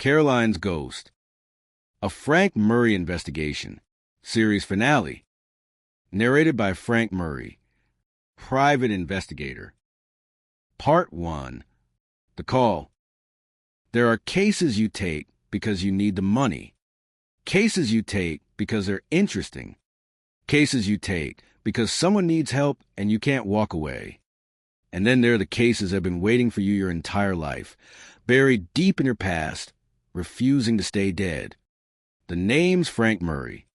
Caroline's Ghost. A Frank Murray investigation. Series finale. Narrated by Frank Murray. Private investigator. Part 1. The Call. There are cases you take because you need the money. Cases you take because they're interesting. Cases you take because someone needs help and you can't walk away. And then there are the cases that have been waiting for you your entire life, buried deep in your past, refusing to stay dead. The name's Frank Murray.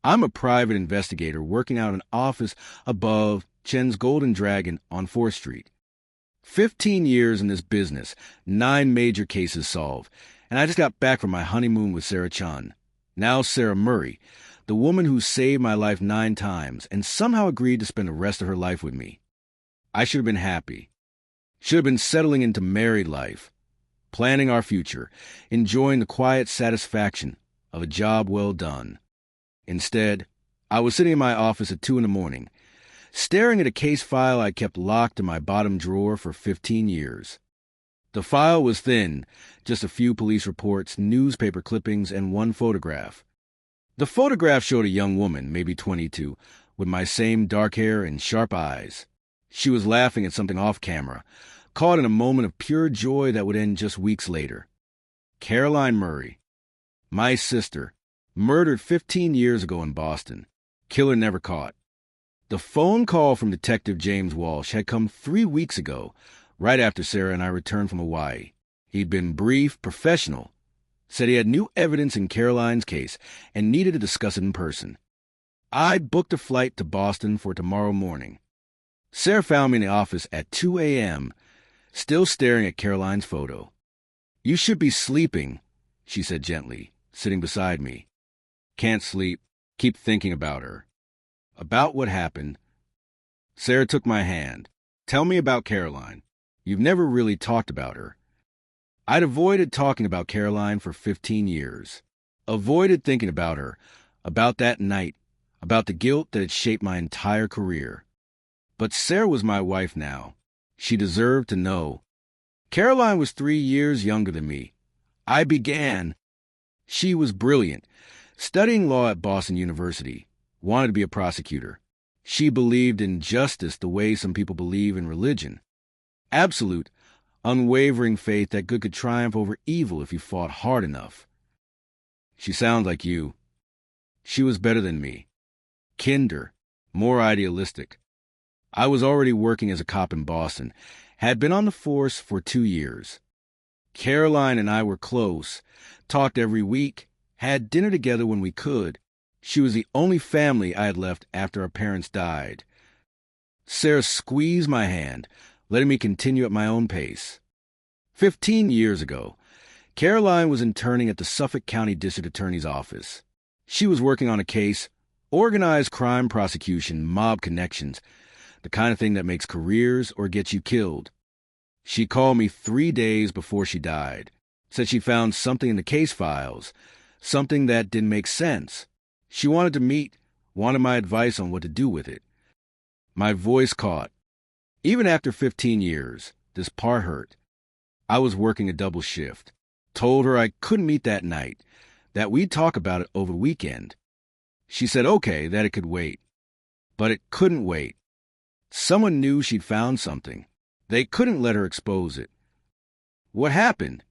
I'm a private investigator working out an office above Chen's Golden Dragon on 4th Street. 15 years in this business, 9 major cases solved, and I just got back from my honeymoon with Sarah Chun, now Sarah Murray, the woman who saved my life 9 times and somehow agreed to spend the rest of her life with me. I should have been happy. Should have been settling into married life, planning our future, enjoying the quiet satisfaction of a job well done. Instead, I was sitting in my office at 2 a.m, staring at a case file I kept locked in my bottom drawer for 15 years. The file was thin, just a few police reports, newspaper clippings, and 1 photograph. The photograph showed a young woman, maybe 22, with my same dark hair and sharp eyes. She was laughing at something off camera, caught in a moment of pure joy that would end just weeks later. Caroline Murray, my sister, murdered 15 years ago in Boston. Killer never caught. The phone call from Detective James Walsh had come 3 weeks ago, right after Sarah and I returned from Hawaii. He'd been brief, professional, said he had new evidence in Caroline's case and needed to discuss it in person. I booked a flight to Boston for tomorrow morning. Sarah found me in the office at 2 a.m., still staring at Caroline's photo. "You should be sleeping," she said gently, sitting beside me. "Can't sleep. Keep thinking about her." About what happened. Sarah took my hand. "Tell me about Caroline. You've never really talked about her." I'd avoided talking about Caroline for 15 years. Avoided thinking about her, about that night, about the guilt that had shaped my entire career. But Sarah was my wife now. She deserved to know. Caroline was 3 years younger than me. She was brilliant, studying law at Boston University, wanted to be a prosecutor. She believed in justice the way some people believe in religion. Absolute, unwavering faith that good could triumph over evil if you fought hard enough. She sounds like you. She was better than me. Kinder, more idealistic. I was already working as a cop in Boston, had been on the force for 2 years. Caroline and I were close, talked every week, had dinner together when we could. She was the only family I had left after our parents died. Sarah squeezed my hand, letting me continue at my own pace. 15 years ago, Caroline was interning at the Suffolk County District Attorney's office. She was working on a case, organized crime prosecution, mob connections, the kind of thing that makes careers or gets you killed. She called me 3 days before she died, said she found something in the case files, something that didn't make sense. She wanted to meet, wanted my advice on what to do with it. My voice caught. Even after 15 years, this part hurt. I was working a double shift. Told her I couldn't meet that night, that we'd talk about it over the weekend. She said okay, that it could wait. But it couldn't wait. Someone knew she'd found something. They couldn't let her expose it. What happened?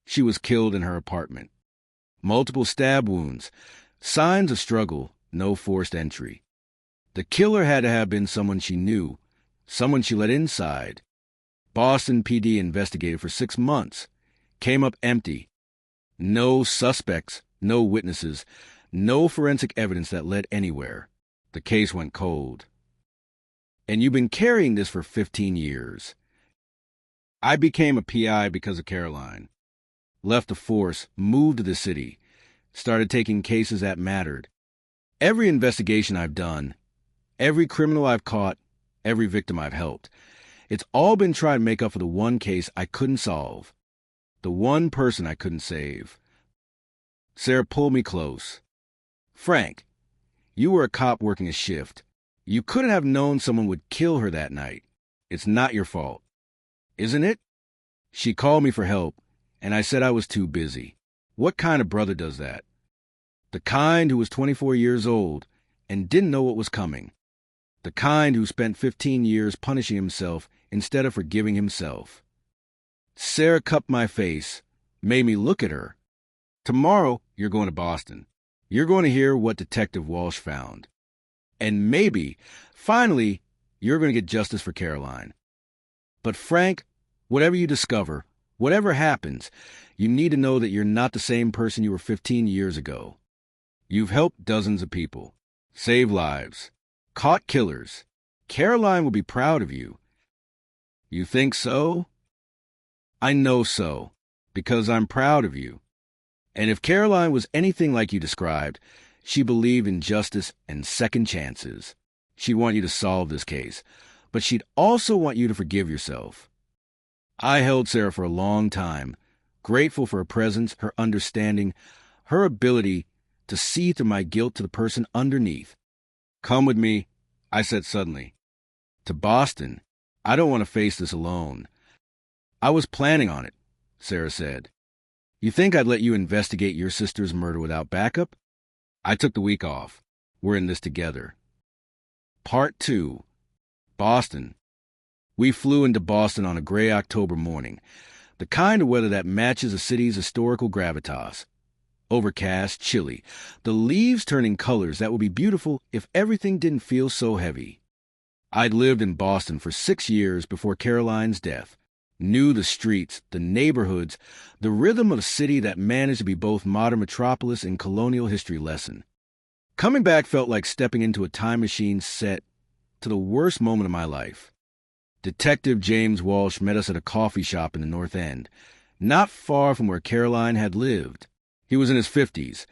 She was killed in her apartment. Multiple stab wounds. Signs of struggle, no forced entry. The killer had to have been someone she knew, someone she let inside. Boston PD investigated for 6 months. Came up empty. No suspects, no witnesses, no forensic evidence that led anywhere. The case went cold. And you've been carrying this for 15 years. I became a PI because of Caroline. Left the force, moved to the city. Started taking cases that mattered. Every investigation I've done, every criminal I've caught, every victim I've helped, it's all been trying to make up for the one case I couldn't solve, the one person I couldn't save. Sarah pulled me close. "Frank, you were a cop working a shift. You couldn't have known someone would kill her that night. It's not your fault. Isn't it?" She called me for help, and I said I was too busy. What kind of brother does that? The kind who was 24 years old and didn't know what was coming. The kind who spent 15 years punishing himself instead of forgiving himself. Sarah cupped my face, made me look at her. Tomorrow, you're going to Boston. You're going to hear what Detective Walsh found. And maybe, finally, you're going to get justice for Caroline. But Frank, whatever you discover, whatever happens, you need to know that you're not the same person you were 15 years ago. You've helped dozens of people, saved lives, caught killers. Caroline will be proud of you. You think so? I know so, because I'm proud of you. And if Caroline was anything like you described, she believed in justice and second chances. She'd want you to solve this case, but she'd also want you to forgive yourself. I held Sarah for a long time, grateful for her presence, her understanding, her ability to see through my guilt to the person underneath. Come with me, I said suddenly. To Boston. I don't want to face this alone. I was planning on it, Sarah said. You think I'd let you investigate your sister's murder without backup? I took the week off. We're in this together. Part 2. Boston. We flew into Boston on a gray October morning, the kind of weather that matches a city's historical gravitas. Overcast, chilly, the leaves turning colors that would be beautiful if everything didn't feel so heavy. I'd lived in Boston for 6 years before Caroline's death. Knew the streets, the neighborhoods, the rhythm of a city that managed to be both modern metropolis and colonial history lesson. Coming back felt like stepping into a time machine set to the worst moment of my life. Detective James Walsh met us at a coffee shop in the North End, not far from where Caroline had lived. He was in his 50s.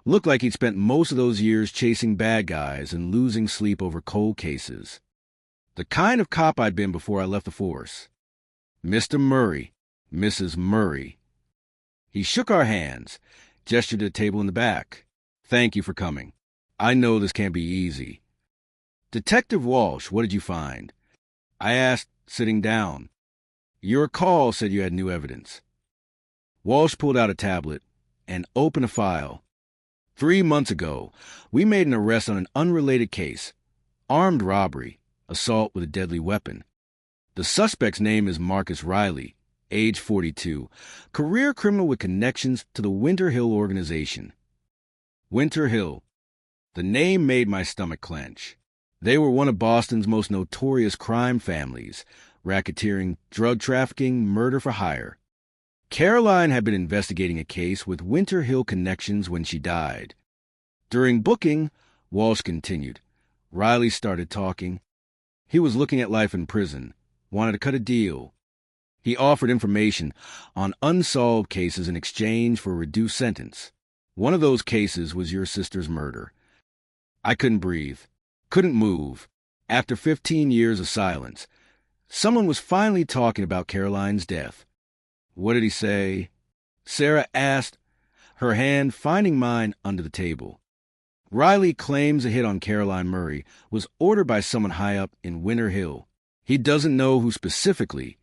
Looked like he'd spent most of those years chasing bad guys and losing sleep over cold cases. The kind of cop I'd been before I left the force. Mr. Murray, Mrs. Murray. He shook our hands, gestured to the table in the back. Thank you for coming. I know this can't be easy. Detective Walsh, what did you find? I asked, sitting down. Your call said you had new evidence. Walsh pulled out a tablet and opened a file. 3 months ago, we made an arrest on an unrelated case. Armed robbery, assault with a deadly weapon. The suspect's name is Marcus Riley, age 42, career criminal with connections to the Winter Hill organization. Winter Hill. The name made my stomach clench. They were one of Boston's most notorious crime families, racketeering, drug trafficking, murder for hire. Caroline had been investigating a case with Winter Hill connections when she died. During booking, Walsh continued. Riley started talking. He was looking at life in prison. Wanted to cut a deal. He offered information on unsolved cases in exchange for a reduced sentence. One of those cases was your sister's murder. I couldn't breathe, couldn't move. After 15 years of silence, someone was finally talking about Caroline's death. What did he say? Sarah asked, her hand finding mine under the table. Riley claims a hit on Caroline Murray was ordered by someone high up in Winter Hill. He doesn't know who specifically.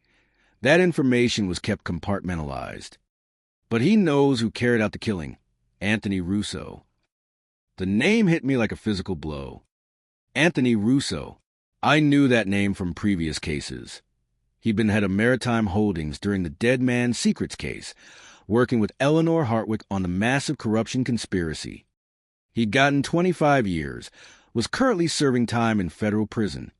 That information was kept compartmentalized. But he knows who carried out the killing, Anthony Russo. The name hit me like a physical blow. Anthony Russo. I knew that name from previous cases. He'd been head of Maritime Holdings during the Dead Man Secrets case, working with Eleanor Hartwick on the massive corruption conspiracy. He'd gotten 25 years, was currently serving time in federal prison.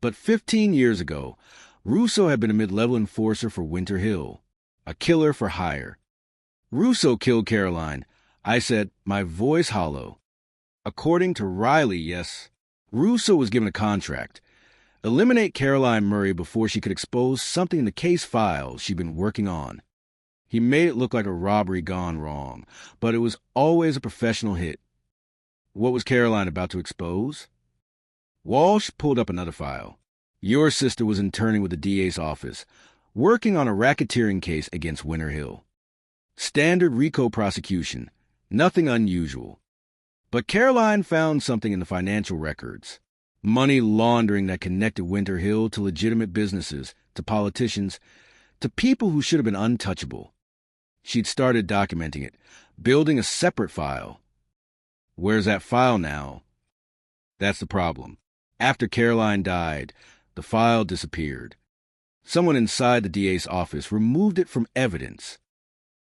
But 15 years ago, Russo had been a mid-level enforcer for Winter Hill, a killer for hire. Russo killed Caroline. I said, my voice hollow. According to Riley, yes. Russo was given a contract. Eliminate Caroline Murray before she could expose something in the case files she'd been working on. He made it look like a robbery gone wrong, but it was always a professional hit. What was Caroline about to expose? Walsh pulled up another file. Your sister was interning with the DA's office, working on a racketeering case against Winter Hill. Standard RICO prosecution, nothing unusual. But Caroline found something in the financial records. Money laundering that connected Winter Hill to legitimate businesses, to politicians, to people who should have been untouchable. She'd started documenting it, building a separate file. Where's that file now? That's the problem. After Caroline died, the file disappeared. Someone inside the DA's office removed it from evidence.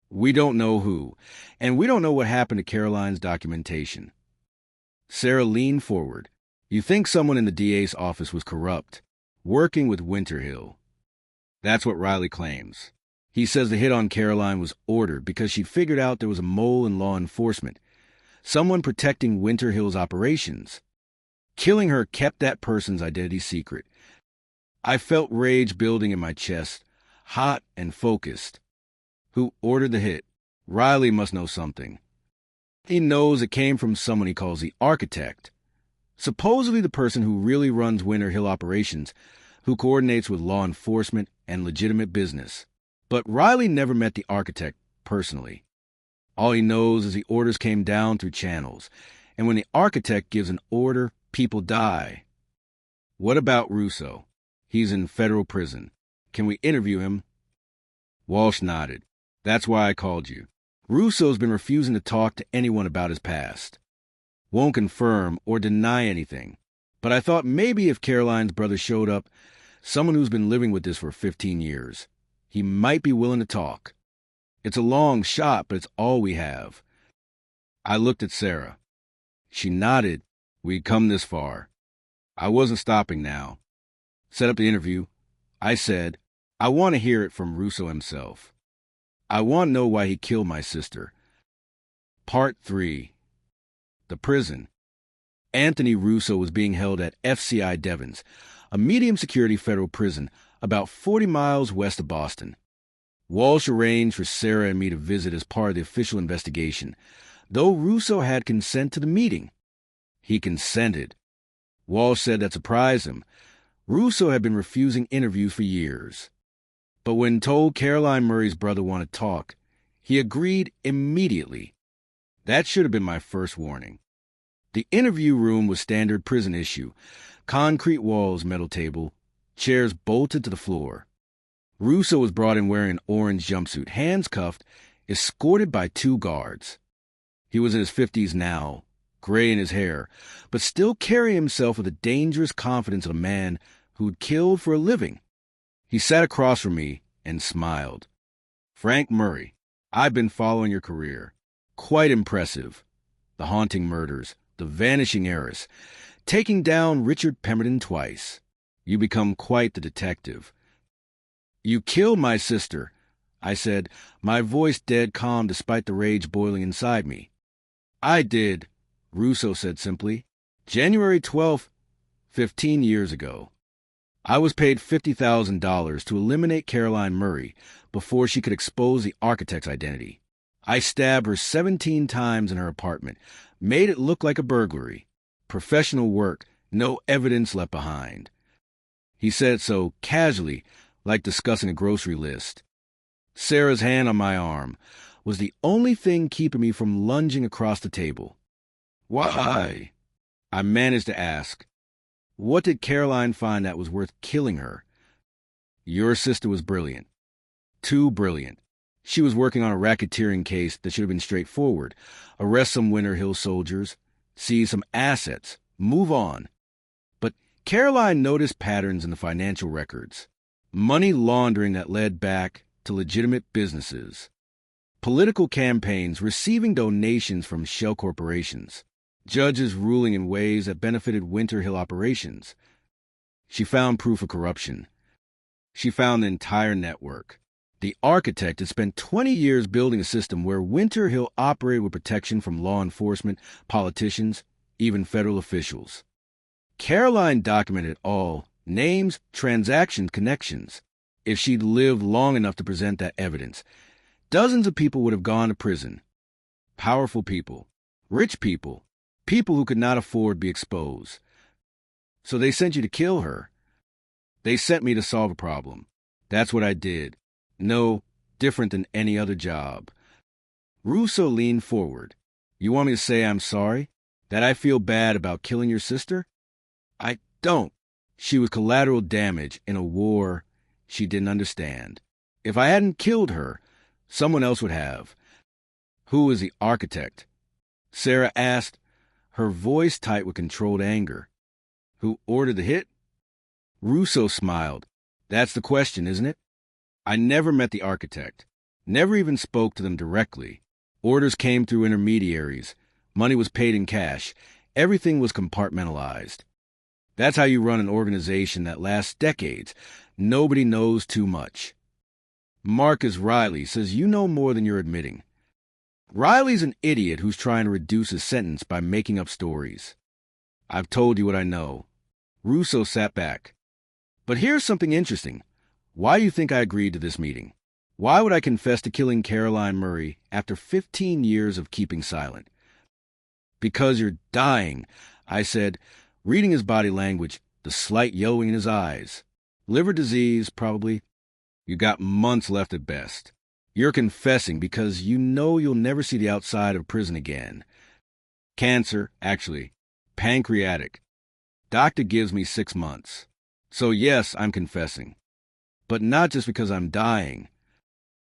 We don't know who, and we don't know what happened to Caroline's documentation. Sarah leaned forward. You think someone in the DA's office was corrupt, working with Winterhill. That's what Riley claims. He says the hit on Caroline was ordered because she'd figured out there was a mole in law enforcement, someone protecting Winterhill's operations. Killing her kept that person's identity secret. I felt rage building in my chest, hot and focused. Who ordered the hit? Riley must know something. He knows it came from someone he calls the architect. Supposedly the person who really runs Winterhill operations, who coordinates with law enforcement and legitimate business. But Riley never met the architect personally. All he knows is the orders came down through channels, and when the architect gives an order, people die. What about Russo? He's in federal prison. Can we interview him? Walsh nodded. That's why I called you. Russo's been refusing to talk to anyone about his past. Won't confirm or deny anything. But I thought maybe if Caroline's brother showed up, someone who's been living with this for 15 years, he might be willing to talk. It's a long shot, but it's all we have. I looked at Sarah. She nodded. We'd come this far. I wasn't stopping now. Set up the interview. I said, I want to hear it from Russo himself. I want to know why he killed my sister. Part 3. The prison. Anthony Russo was being held at FCI Devons, a medium-security federal prison about 40 miles west of Boston. Walsh arranged for Sarah and me to visit as part of the official investigation, though Russo had consent to the meeting. He consented. Walsh said that surprised him. Russo had been refusing interviews for years. But when told Caroline Murray's brother wanted to talk, he agreed immediately. That should have been my first warning. The interview room was standard prison issue. Concrete walls, metal table, chairs bolted to the floor. Russo was brought in wearing an orange jumpsuit, hands cuffed, escorted by 2 guards. He was in his 50s now, gray in his hair, but still carrying himself with the dangerous confidence of a man who'd killed for a living. He sat across from me and smiled. Frank Murray, I've been following your career. Quite impressive. The haunting murders, the vanishing heiress, taking down Richard Pemberton twice. You become quite the detective. You killed my sister, I said, my voice dead calm despite the rage boiling inside me. I did, Russo said simply. January 12th, 15 years ago. I was paid $50,000 to eliminate Caroline Murray before she could expose the architect's identity. I stabbed her 17 times in her apartment, made it look like a burglary. Professional work, no evidence left behind. He said so casually, like discussing a grocery list. Sarah's hand on my arm was the only thing keeping me from lunging across the table. Why? I managed to ask. What did Caroline find that was worth killing her? Your sister was brilliant. Too brilliant. She was working on a racketeering case that should have been straightforward. Arrest some Winterhill soldiers, seize some assets, move on. But Caroline noticed patterns in the financial records. Money laundering that led back to legitimate businesses. Political campaigns receiving donations from shell corporations. Judges ruling in ways that benefited Winterhill operations. She found proof of corruption. She found the entire network. The architect had spent 20 years building a system where Winterhill operated with protection from law enforcement, politicians, even federal officials. Caroline documented all, names, transactions, connections. If she'd lived long enough to present that evidence, dozens of people would have gone to prison. Powerful people, rich people, people who could not afford to be exposed. So they sent you to kill her. They sent me to solve a problem. That's what I did. No, different than any other job. Russo leaned forward. You want me to say I'm sorry? That I feel bad about killing your sister? I don't. She was collateral damage in a war she didn't understand. If I hadn't killed her, Someone else would have. Who is the architect? Sarah asked, her voice tight with controlled anger. Who ordered the hit? Russo smiled. That's the question, isn't it? I never met the architect. Never even spoke to them directly. Orders came through intermediaries. Money was paid in cash. Everything was compartmentalized. That's how you run an organization that lasts decades. Nobody knows too much. Marcus Riley says you know more than you're admitting. Riley's an idiot who's trying to reduce his sentence by making up stories. I've told you what I know. Russo sat back. But here's something interesting. Why do you think I agreed to this meeting? Why would I confess to killing Caroline Murray after 15 years of keeping silent? Because you're dying, I said, reading his body language, the slight yellowing in his eyes. Liver disease, probably. You got months left at best. You're confessing because you know you'll never see the outside of prison again. Cancer, actually. Pancreatic. Doctor gives me 6 months. So yes, I'm confessing. But not just because I'm dying.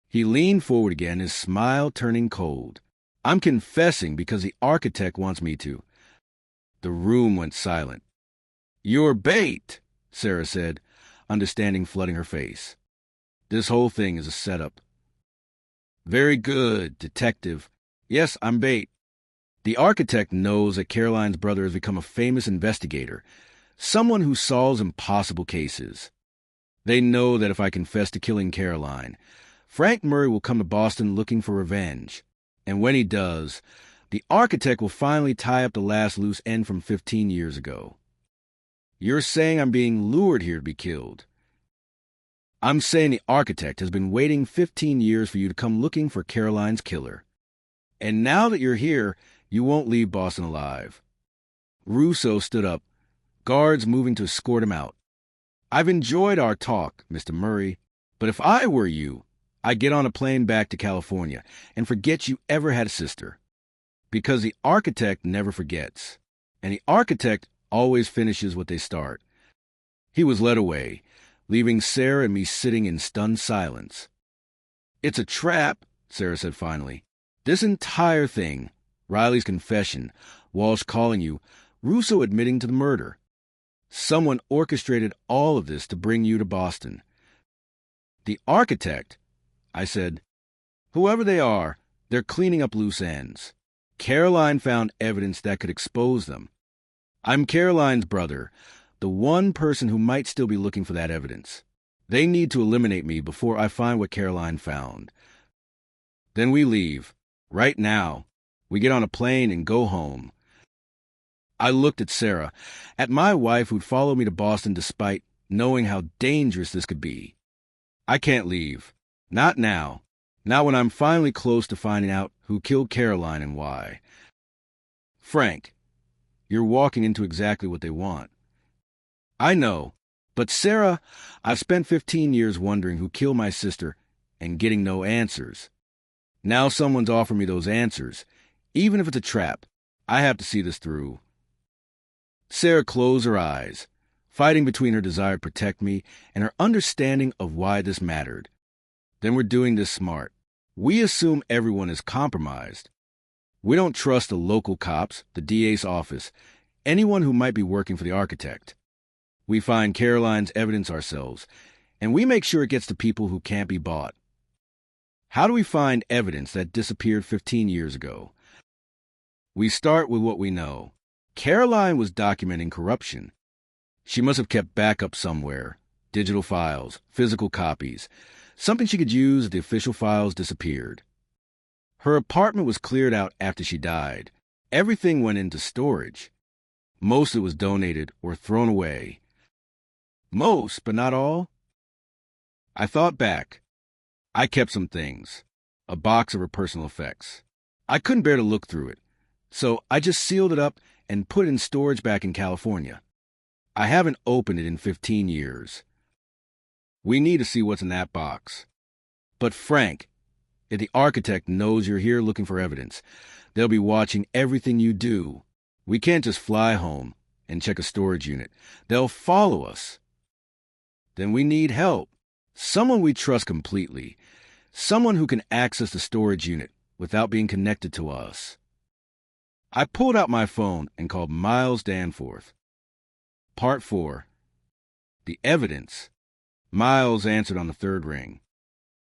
He leaned forward again, his smile turning cold. I'm confessing because the architect wants me to. The room went silent. You're bait, Sarah said, understanding flooding her face. This whole thing is a setup. Very good, detective. Yes, I'm bait. The architect knows that Caroline's brother has become a famous investigator, someone who solves impossible cases. They know that if I confess to killing Caroline, Frank Murray will come to Boston looking for revenge. And when he does, the architect will finally tie up the last loose end from 15 years ago. You're saying I'm being lured here to be killed. I'm saying the architect has been waiting 15 years for you to come looking for Caroline's killer. And now that you're here, you won't leave Boston alive. Russo stood up, guards moving to escort him out. I've enjoyed our talk, Mr. Murray, but if I were you, I'd get on a plane back to California and forget you ever had a sister. Because the architect never forgets, and the architect always finishes what they start. He was led away, leaving Sarah and me sitting in stunned silence. It's a trap, Sarah said finally. This entire thing, Riley's confession, Walsh calling you, Russo admitting to the murder. Someone orchestrated all of this to bring you to Boston. The architect, I said, whoever they are, they're cleaning up loose ends. Caroline found evidence that could expose them. I'm Caroline's brother, the one person who might still be looking for that evidence. They need to eliminate me before I find what Caroline found. Then we leave. Right now. We get on a plane and go home. I looked at Sarah, at my wife who'd followed me to Boston despite knowing how dangerous this could be. I can't leave. Not now. Not when I'm finally close to finding out who killed Caroline and why. Frank, you're walking into exactly what they want. I know. But Sarah, I've spent 15 years wondering who killed my sister and getting no answers. Now someone's offered me those answers. Even if it's a trap, I have to see this through. Sarah closed her eyes, fighting between her desire to protect me and her understanding of why this mattered. Then we're doing this smart. We assume everyone is compromised. We don't trust the local cops, the DA's office, anyone who might be working for the architect. We find Caroline's evidence ourselves, and we make sure it gets to people who can't be bought. How do we find evidence that disappeared 15 years ago? We start with what we know. Caroline was documenting corruption. She must have kept backup somewhere, digital files, physical copies, something she could use if the official files disappeared. Her apartment was cleared out after she died. Everything went into storage. Most of it was donated or thrown away. Most, but not all. I thought back. I kept some things. A box of her personal effects. I couldn't bear to look through it, so I just sealed it up and put it in storage back in California. I haven't opened it in 15 years. We need to see what's in that box. But Frank, if the architect knows you're here looking for evidence, they'll be watching everything you do. We can't just fly home and check a storage unit. They'll follow us. Then we need help. Someone we trust completely. Someone who can access the storage unit without being connected to us. I pulled out my phone and called Miles Danforth. Part 4. The evidence. Miles answered on the third ring.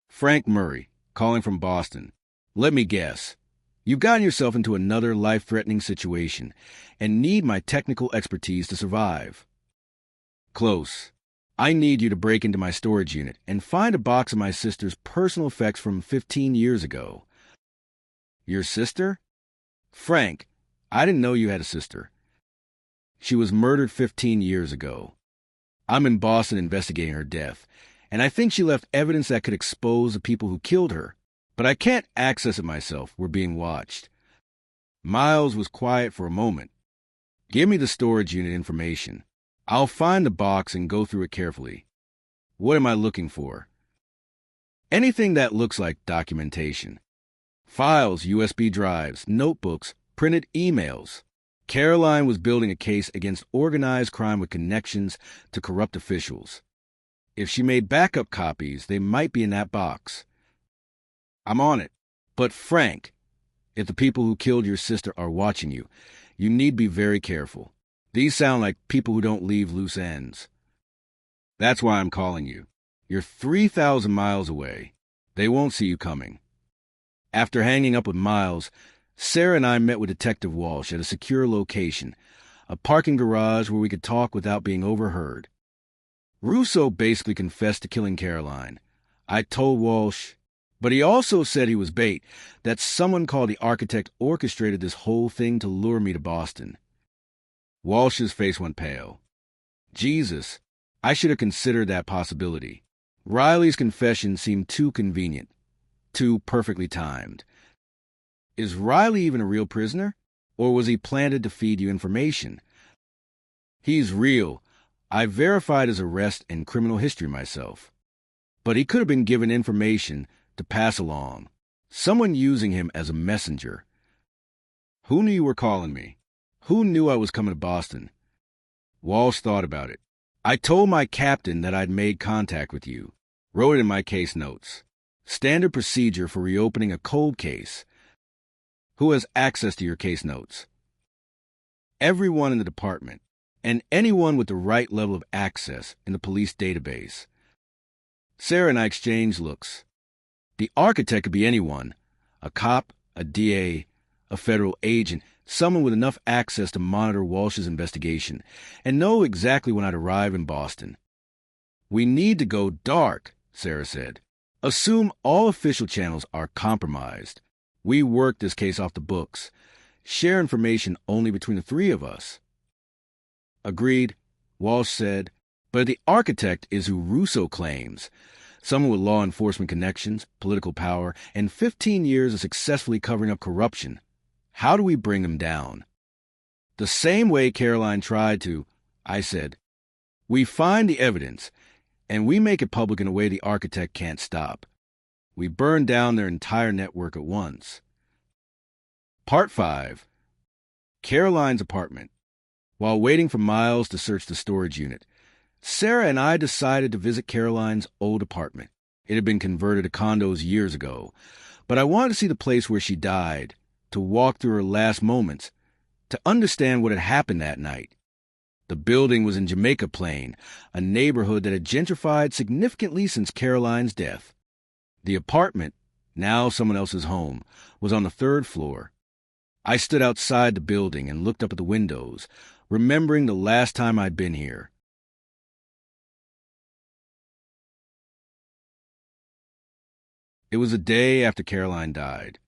Frank Murray, calling from Boston. Let me guess. You've gotten yourself into another life-threatening situation and need my technical expertise to survive. Close. I need you to break into my storage unit and find a box of my sister's personal effects from 15 years ago. Your sister? Frank, I didn't know you had a sister. She was murdered 15 years ago. I'm in Boston investigating her death, and I think she left evidence that could expose the people who killed her. But I can't access it myself. We're being watched. Miles was quiet for a moment. Give me the storage unit information. I'll find the box and go through it carefully. What am I looking for? Anything that looks like documentation. Files, USB drives, notebooks, printed emails. Caroline was building a case against organized crime with connections to corrupt officials. If she made backup copies, they might be in that box. I'm on it. But Frank, if the people who killed your sister are watching you, you need to be very careful. These sound like people who don't leave loose ends. That's why I'm calling you. You're 3,000 miles away. They won't see you coming. After hanging up with Miles, Sarah and I met with Detective Walsh at a secure location, a parking garage where we could talk without being overheard. Russo basically confessed to killing Caroline. I told Walsh, but he also said he was bait, that someone called the architect orchestrated this whole thing to lure me to Boston. Walsh's face went pale. Jesus, I should have considered that possibility. Riley's confession seemed too convenient, too perfectly timed. Is Riley even a real prisoner? Or was he planted to feed you information? He's real. I verified his arrest and criminal history myself. But he could have been given information to pass along. Someone using him as a messenger. Who knew you were calling me? Who knew I was coming to Boston? Walsh thought about it. I told my captain that I'd made contact with you. Wrote it in my case notes. Standard procedure for reopening a cold case. Who has access to your case notes? Everyone in the department, and anyone with the right level of access in the police database. Sarah and I exchanged looks. The architect could be anyone, a cop, a DA, a federal agent, someone with enough access to monitor Walsh's investigation and know exactly when I'd arrive in Boston. We need to go dark, Sarah said. Assume all official channels are compromised. We work this case off the books. Share information only between the three of us. Agreed, Walsh said, but the architect is who Russo claims. Someone with law enforcement connections, political power, and 15 years of successfully covering up corruption. How do we bring him down? The same way Caroline tried to, I said. We find the evidence, and we make it public in a way the architect can't stop. We burn down their entire network at once. Part 5. Caroline's apartment. While waiting for Miles to search the storage unit, Sarah and I decided to visit Caroline's old apartment. It had been converted to condos years ago, but I wanted to see the place where she died, to walk through her last moments, to understand what had happened that night. The building was in Jamaica Plain, a neighborhood that had gentrified significantly since Caroline's death. The apartment, now someone else's home, was on the 3rd floor. I stood outside the building and looked up at the windows, remembering the last time I'd been here. It was a day after Caroline died.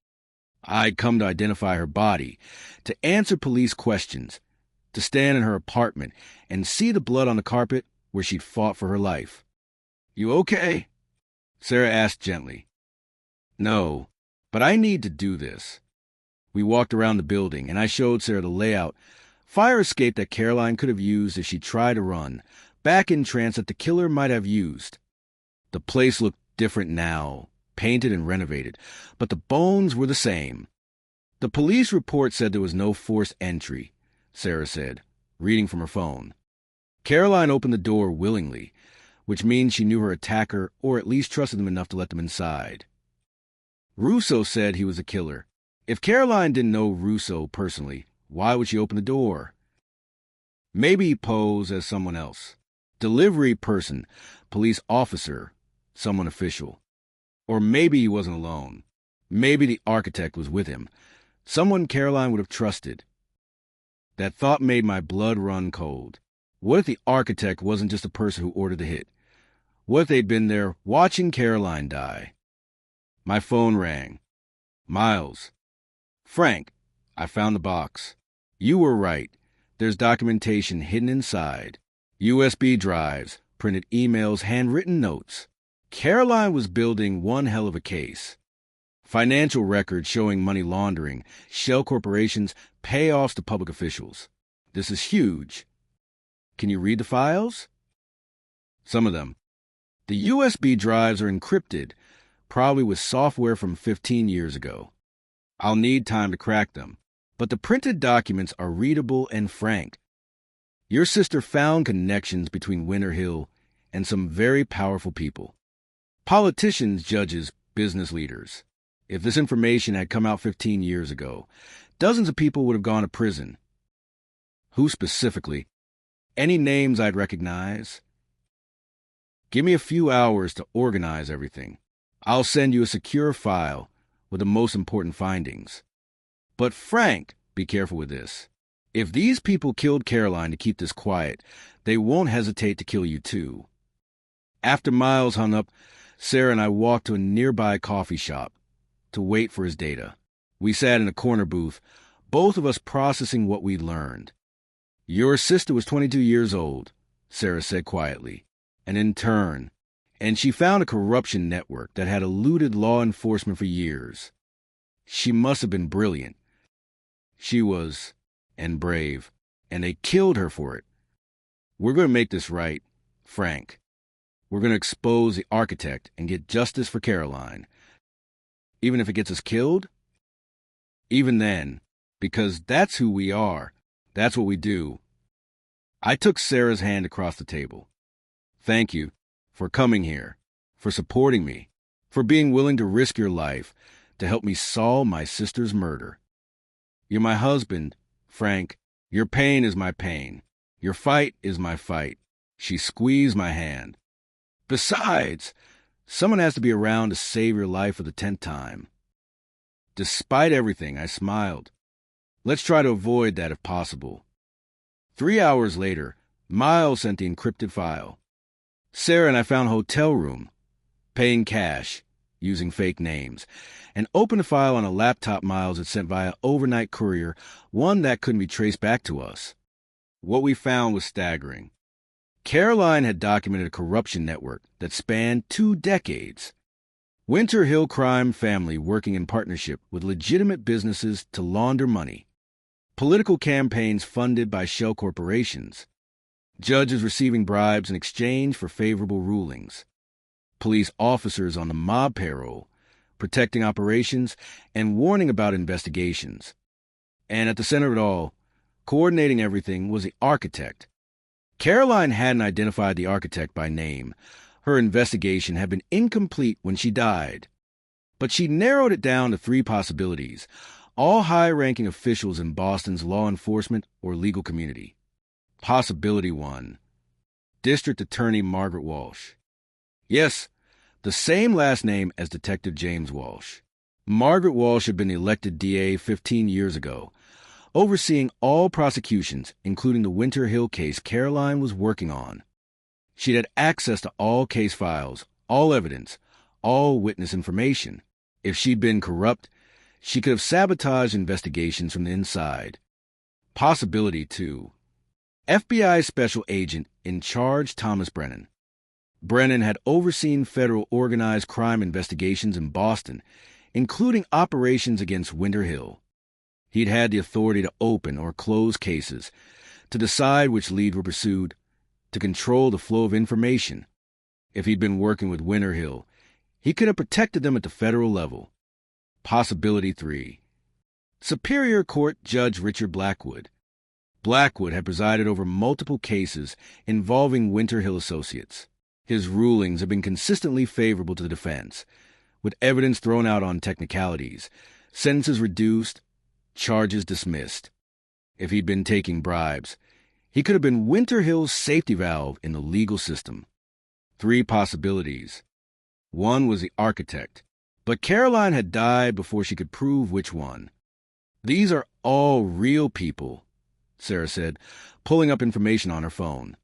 I'd come to identify her body, to answer police questions, to stand in her apartment and see the blood on the carpet where she'd fought for her life. You okay? Sarah asked gently. No, but I need to do this. We walked around the building, and I showed Sarah the layout, fire escape that Caroline could have used if she tried to run, back in trance that the killer might have used. The place looked different now, painted and renovated, but the bones were the same. The police report said there was no forced entry, Sarah said, reading from her phone. Caroline opened the door willingly, which means she knew her attacker or at least trusted them enough to let them inside. Russo said he was a killer. If Caroline didn't know Russo personally, why would she open the door? Maybe he posed as someone else. Delivery person, police officer, someone official. Or maybe he wasn't alone. Maybe the architect was with him. Someone Caroline would have trusted. That thought made my blood run cold. What if the architect wasn't just a person who ordered the hit? What if they'd been there watching Caroline die? My phone rang. Miles. Frank, I found the box. You were right. There's documentation hidden inside. USB drives, printed emails, handwritten notes. Caroline was building one hell of a case. Financial records showing money laundering, shell corporations, payoffs to public officials. This is huge. Can you read the files? Some of them. The USB drives are encrypted, probably with software from 15 years ago. I'll need time to crack them, but the printed documents are readable and frank. Your sister found connections between Winter Hill and some very powerful people. Politicians, judges, business leaders. If this information had come out 15 years ago, dozens of people would have gone to prison. Who specifically? Any names I'd recognize? Give me a few hours to organize everything. I'll send you a secure file with the most important findings. But Frank, be careful with this. If these people killed Caroline to keep this quiet, they won't hesitate to kill you too. After Miles hung up, Sarah and I walked to a nearby coffee shop to wait for his data. We sat in a corner booth, both of us processing what we'd learned. Your sister was 22 years old, Sarah said quietly, an intern, and she found a corruption network that had eluded law enforcement for years. She must have been brilliant. She was, and brave, and they killed her for it. We're going to make this right, Frank. We're going to expose the architect and get justice for Caroline. Even if it gets us killed? Even then, because that's who we are. That's what we do. I took Sarah's hand across the table. Thank you for coming here, for supporting me, for being willing to risk your life to help me solve my sister's murder. You're my husband, Frank. Your pain is my pain. Your fight is my fight. She squeezed my hand. Besides, someone has to be around to save your life for the 10th time. Despite everything, I smiled. Let's try to avoid that if possible. 3 hours later, Miles sent the encrypted file. Sarah and I found a hotel room, paying cash, using fake names, and opened the file on a laptop Miles had sent via overnight courier, one that couldn't be traced back to us. What we found was staggering. Caroline had documented a corruption network that spanned 2 decades. Winter Hill crime family working in partnership with legitimate businesses to launder money. Political campaigns funded by shell corporations. Judges receiving bribes in exchange for favorable rulings. Police officers on the mob payroll, protecting operations and warning about investigations. And at the center of it all, coordinating everything, was the architect. Caroline hadn't identified the architect by name. Her investigation had been incomplete when she died. But she narrowed it down to 3 possibilities, all high-ranking officials in Boston's law enforcement or legal community. Possibility 1. District Attorney Margaret Walsh. Yes, the same last name as Detective James Walsh. Margaret Walsh had been elected DA 15 years ago, overseeing all prosecutions, including the Winter Hill case Caroline was working on. She'd had access to all case files, all evidence, all witness information. If she'd been corrupt, she could have sabotaged investigations from the inside. Possibility 2. FBI Special Agent in charge Thomas Brennan. Brennan had overseen federal organized crime investigations in Boston, including operations against Winter Hill. He'd had the authority to open or close cases, to decide which leads were pursued, to control the flow of information. If he'd been working with Winter Hill, he could have protected them at the federal level. Possibility 3. Superior Court Judge Richard Blackwood. Blackwood had presided over multiple cases involving Winter Hill associates. His rulings had been consistently favorable to the defense, with evidence thrown out on technicalities, sentences reduced, charges dismissed. If he'd been taking bribes, he could have been Winter Hill's safety valve in the legal system. 3 possibilities. One was the architect, but Caroline had died before she could prove which one. These are all real people, Sarah said, pulling up information on her phone.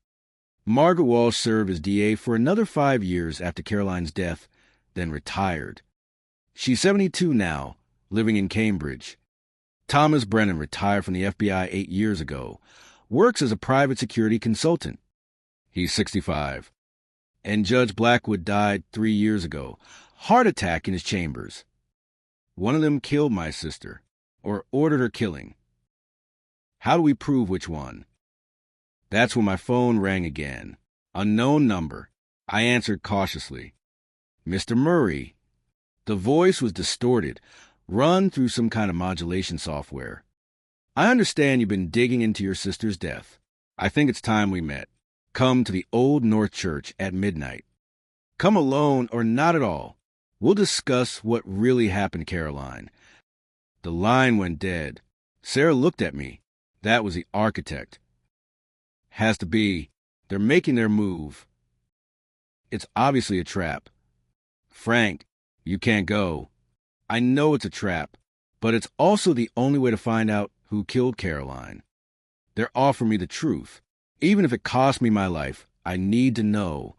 Margaret Walsh served as DA for another 5 years after Caroline's death, then retired. She's 72 now, living in Cambridge. Thomas Brennan retired from the FBI 8 years ago, works as a private security consultant. He's 65. And Judge Blackwood died 3 years ago, heart attack in his chambers. One of them killed my sister, or ordered her killing. How do we prove which one? That's when my phone rang again. Unknown number. I answered cautiously. Mr. Murray. The voice was distorted, run through some kind of modulation software. I understand you've been digging into your sister's death. I think it's time we met. Come to the Old North Church at midnight. Come alone or not at all. We'll discuss what really happened to Caroline. The line went dead. Sarah looked at me. That was the architect. Has to be. They're making their move. It's obviously a trap. Frank, you can't go. I know it's a trap, but it's also the only way to find out who killed Caroline. They're offering me the truth. Even if it costs me my life, I need to know.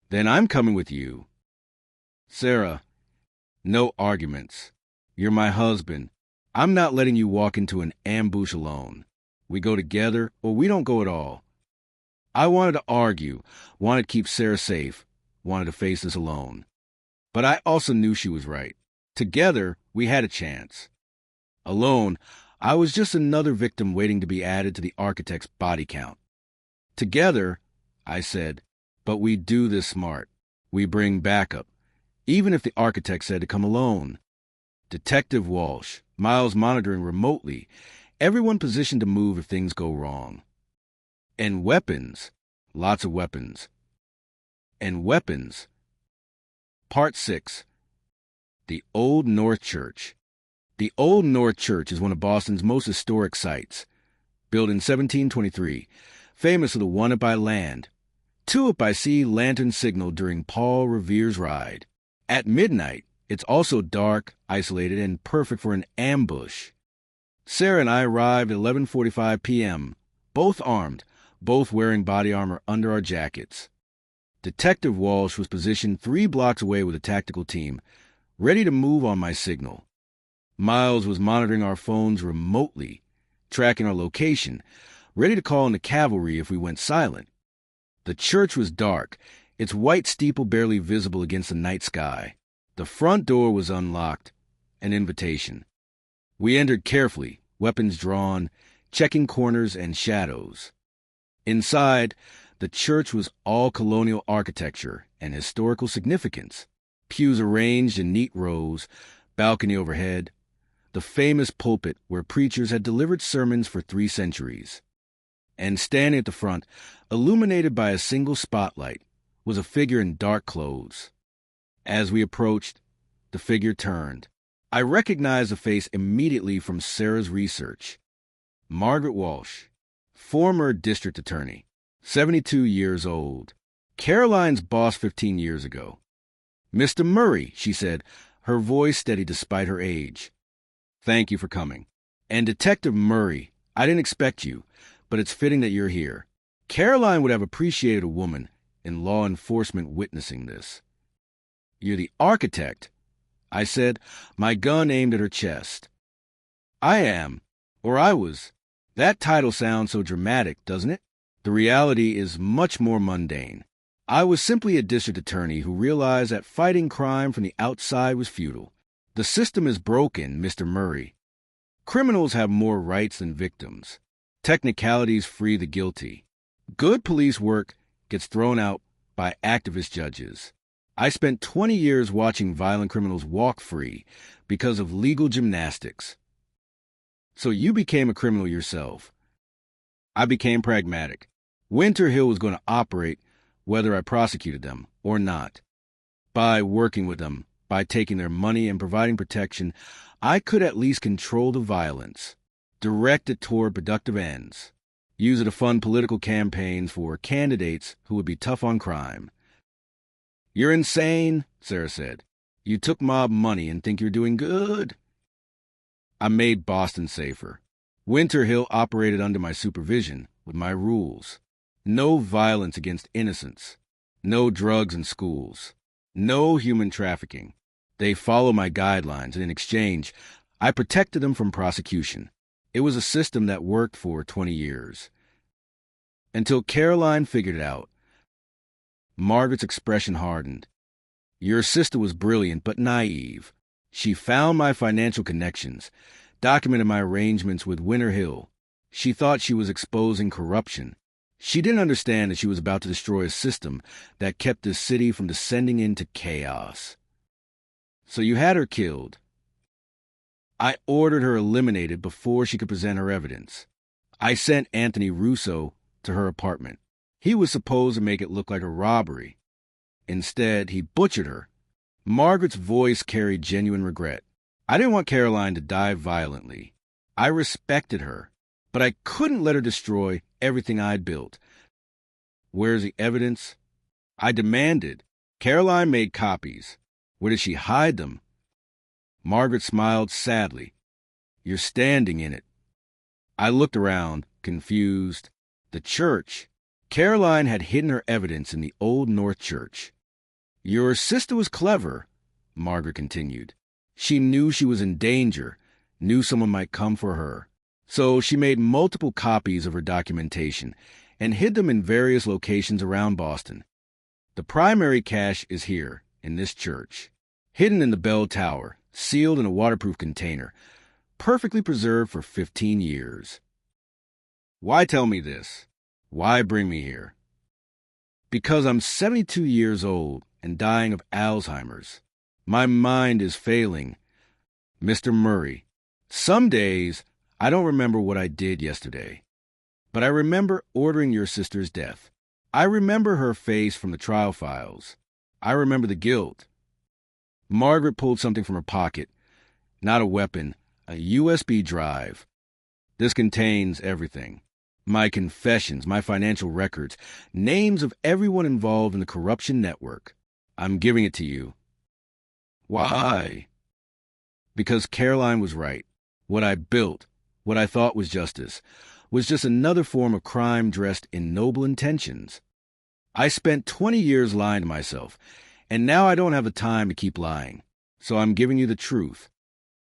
Then I'm coming with you. Sarah, no arguments. You're my husband. I'm not letting you walk into an ambush alone. We go together, or we don't go at all. I wanted to argue, wanted to keep Sarah safe, wanted to face this alone. But I also knew she was right. Together, we had a chance. Alone, I was just another victim waiting to be added to the architect's body count. Together, I said, but we do this smart. We bring backup, even if the architect said to come alone. Detective Walsh, Miles monitoring remotely, everyone positioned to move if things go wrong. And weapons, lots of weapons. And weapons. Part 6. The Old North Church. The Old North Church is one of Boston's most historic sites. Built in 1723, famous for the one-up by land, two-up by sea lantern signal during Paul Revere's ride. At midnight, it's also dark, isolated, and perfect for an ambush. Sarah and I arrived at 11:45 p.m., both armed, both wearing body armor under our jackets. Detective Walsh was positioned 3 blocks away with a tactical team, ready to move on my signal. Miles was monitoring our phones remotely, tracking our location, ready to call in the cavalry if we went silent. The church was dark, its white steeple barely visible against the night sky. The front door was unlocked, an invitation. We entered carefully, weapons drawn, checking corners and shadows. Inside, the church was all colonial architecture and historical significance. Pews arranged in neat rows, balcony overhead, the famous pulpit where preachers had delivered sermons for 3 centuries. And standing at the front, illuminated by a single spotlight, was a figure in dark clothes. As we approached, the figure turned. I recognized the face immediately from Sarah's research. Margaret Walsh, former district attorney, 72 years old. Caroline's boss 15 years ago. Mr. Murray, she said, her voice steady despite her age. Thank you for coming. And Detective Murray, I didn't expect you, but it's fitting that you're here. Caroline would have appreciated a woman in law enforcement witnessing this. You're the architect, I said, my gun aimed at her chest. I am, or I was. That title sounds so dramatic, doesn't it? The reality is much more mundane. I was simply a district attorney who realized that fighting crime from the outside was futile. The system is broken, Mr. Murray. Criminals have more rights than victims. Technicalities free the guilty. Good police work gets thrown out by activist judges. I spent 20 years watching violent criminals walk free because of legal gymnastics. So you became a criminal yourself. I became pragmatic. Winter Hill was going to operate whether I prosecuted them or not. By working with them, By taking their money and providing protection, I could at least control the violence, direct it toward productive ends, use it to fund political campaigns for candidates who would be tough on crime. "You're insane," Sarah said. "You took mob money and think you're doing good." I made Boston safer. Winter Hill operated under my supervision, with my rules. No violence against innocents. No drugs in schools. No human trafficking. They followed my guidelines, and in exchange, I protected them from prosecution. It was a system that worked for 20 years. Until Caroline figured it out. Margaret's expression hardened. "Your sister was brilliant but naive. She found my financial connections, documented my arrangements with Winter Hill. She thought she was exposing corruption. She didn't understand that she was about to destroy a system that kept this city from descending into chaos. So you had her killed." I ordered her eliminated before she could present her evidence. I sent Anthony Russo to her apartment. He was supposed to make it look like a robbery. Instead, he butchered her. Margaret's voice carried genuine regret. I didn't want Caroline to die violently. I respected her, but I couldn't let her destroy everything I'd built. "Where's the evidence?" I demanded. Caroline made copies. Where did she hide them? Margaret smiled sadly. "You're standing in it." I looked around, confused. The church. Caroline had hidden her evidence in the Old North Church. "Your sister was clever," Margaret continued. "She knew she was in danger, knew someone might come for her. So she made multiple copies of her documentation and hid them in various locations around Boston. The primary cache is here, in this church, hidden in the bell tower, sealed in a waterproof container, perfectly preserved for 15 years. Why tell me this? Why bring me here? Because I'm 72 years old and dying of Alzheimer's. My mind is failing. Mr. Murray, some days I don't remember what I did yesterday, but I remember ordering your sister's death. I remember her face from the trial files. I remember the guilt. Margaret pulled something from her pocket. Not a weapon, a USB drive. This contains everything. My confessions, my financial records, names of everyone involved in the corruption network. I'm giving it to you. Why? Because Caroline was right. What I built, what I thought was justice, was just another form of crime dressed in noble intentions. I spent 20 years lying to myself, and now I don't have the time to keep lying. So I'm giving you the truth.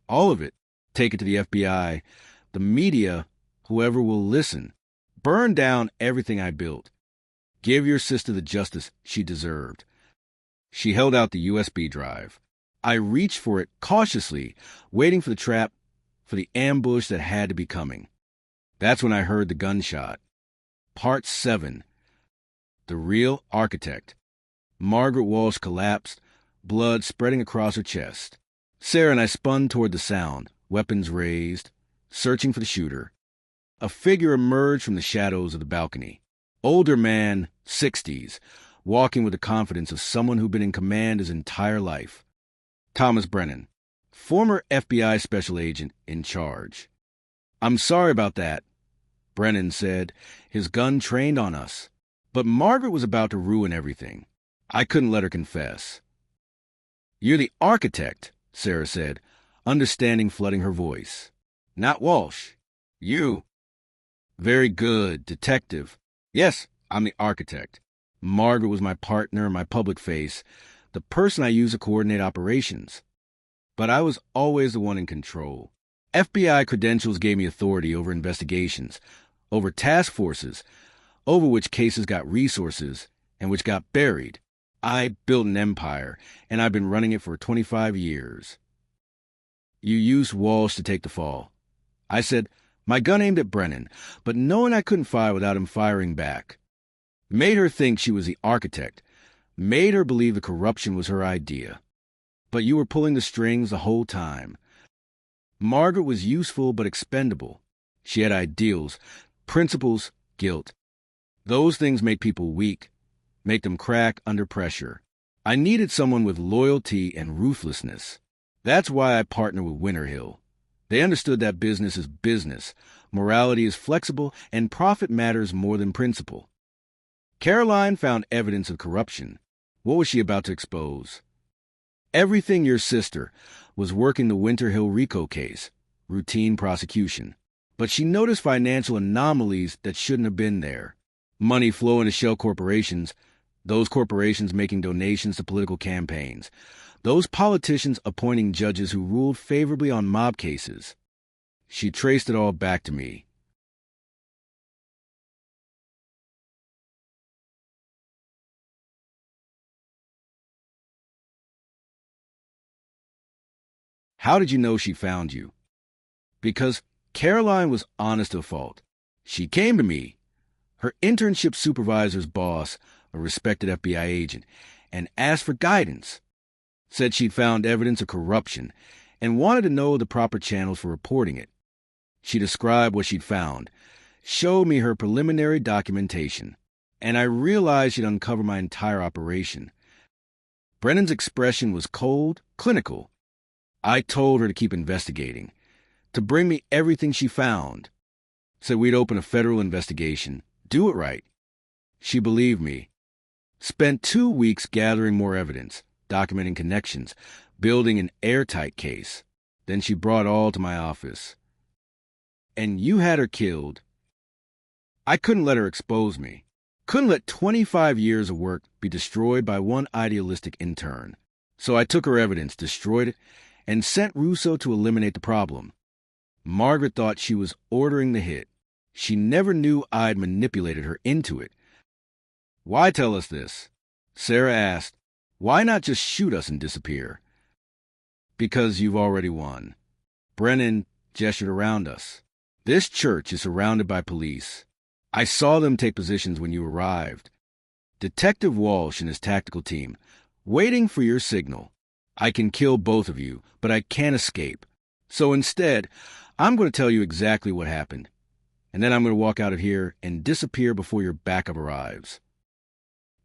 All of it. Take it to the FBI, the media, whoever will listen. Burn down everything I built. Give your sister the justice she deserved. She held out the USB drive. I reached for it cautiously, waiting for the trap, for the ambush that had to be coming. That's when I heard the gunshot. Part 7. The Real Architect. Margaret Walsh collapsed, blood spreading across her chest. Sarah and I spun toward the sound, weapons raised, searching for the shooter. A figure emerged from the shadows of the balcony. Older man, 60s, walking with the confidence of someone who'd been in command his entire life. Thomas Brennan, former FBI special agent in charge. "I'm sorry about that," Brennan said, his gun trained on us. But Margaret was about to ruin everything. I couldn't let her confess. "You're the architect," Sarah said, understanding flooding her voice. "Not Walsh. You." "Very good, detective." "Yes, I'm the architect." Margaret was my partner, my public face, the person I used to coordinate operations. But I was always the one in control. FBI credentials gave me authority over investigations, over task forces, over which cases got resources and which got buried. I built an empire, and I've been running it for 25 years. "You used Walsh to take the fall." I said, my gun aimed at Brennan, but knowing I couldn't fire without him firing back. Made her think she was the architect, made her believe the corruption was her idea. But you were pulling the strings the whole time. Margaret was useful but expendable. She had ideals, principles, guilt. Those things make people weak, make them crack under pressure. I needed someone with loyalty and ruthlessness. That's why I partnered with Winterhill. They understood that business is business, morality is flexible, and profit matters more than principle. Caroline found evidence of corruption. What was she about to expose? Everything your sister was working the Winterhill RICO case, routine prosecution. But she noticed financial anomalies that shouldn't have been there. Money flowing to shell corporations, those corporations making donations to political campaigns, those politicians appointing judges who ruled favorably on mob cases. She traced it all back to me. How did you know she found you? Because Caroline was honest to a fault. She came to me, her internship supervisor's boss, a respected FBI agent, and asked for guidance. Said she'd found evidence of corruption and wanted to know the proper channels for reporting it. She described what she'd found, showed me her preliminary documentation, and I realized she'd uncovered my entire operation. Brennan's expression was cold, clinical. I told her to keep investigating, to bring me everything she found. Said we'd open a federal investigation, do it right. She believed me. Spent 2 weeks gathering more evidence, documenting connections, building an airtight case. Then she brought all to my office. And you had her killed. I couldn't let her expose me. Couldn't let 25 years of work be destroyed by one idealistic intern. So I took her evidence, destroyed it, and sent Russo to eliminate the problem. Margaret thought she was ordering the hit. She never knew I'd manipulated her into it. Why tell us this? Sarah asked. Why not just shoot us and disappear? Because you've already won. Brennan gestured around us. This church is surrounded by police. I saw them take positions when you arrived. Detective Walsh and his tactical team, waiting for your signal. I can kill both of you, but I can't escape. So instead, I'm going to tell you exactly what happened. And then I'm going to walk out of here and disappear before your backup arrives.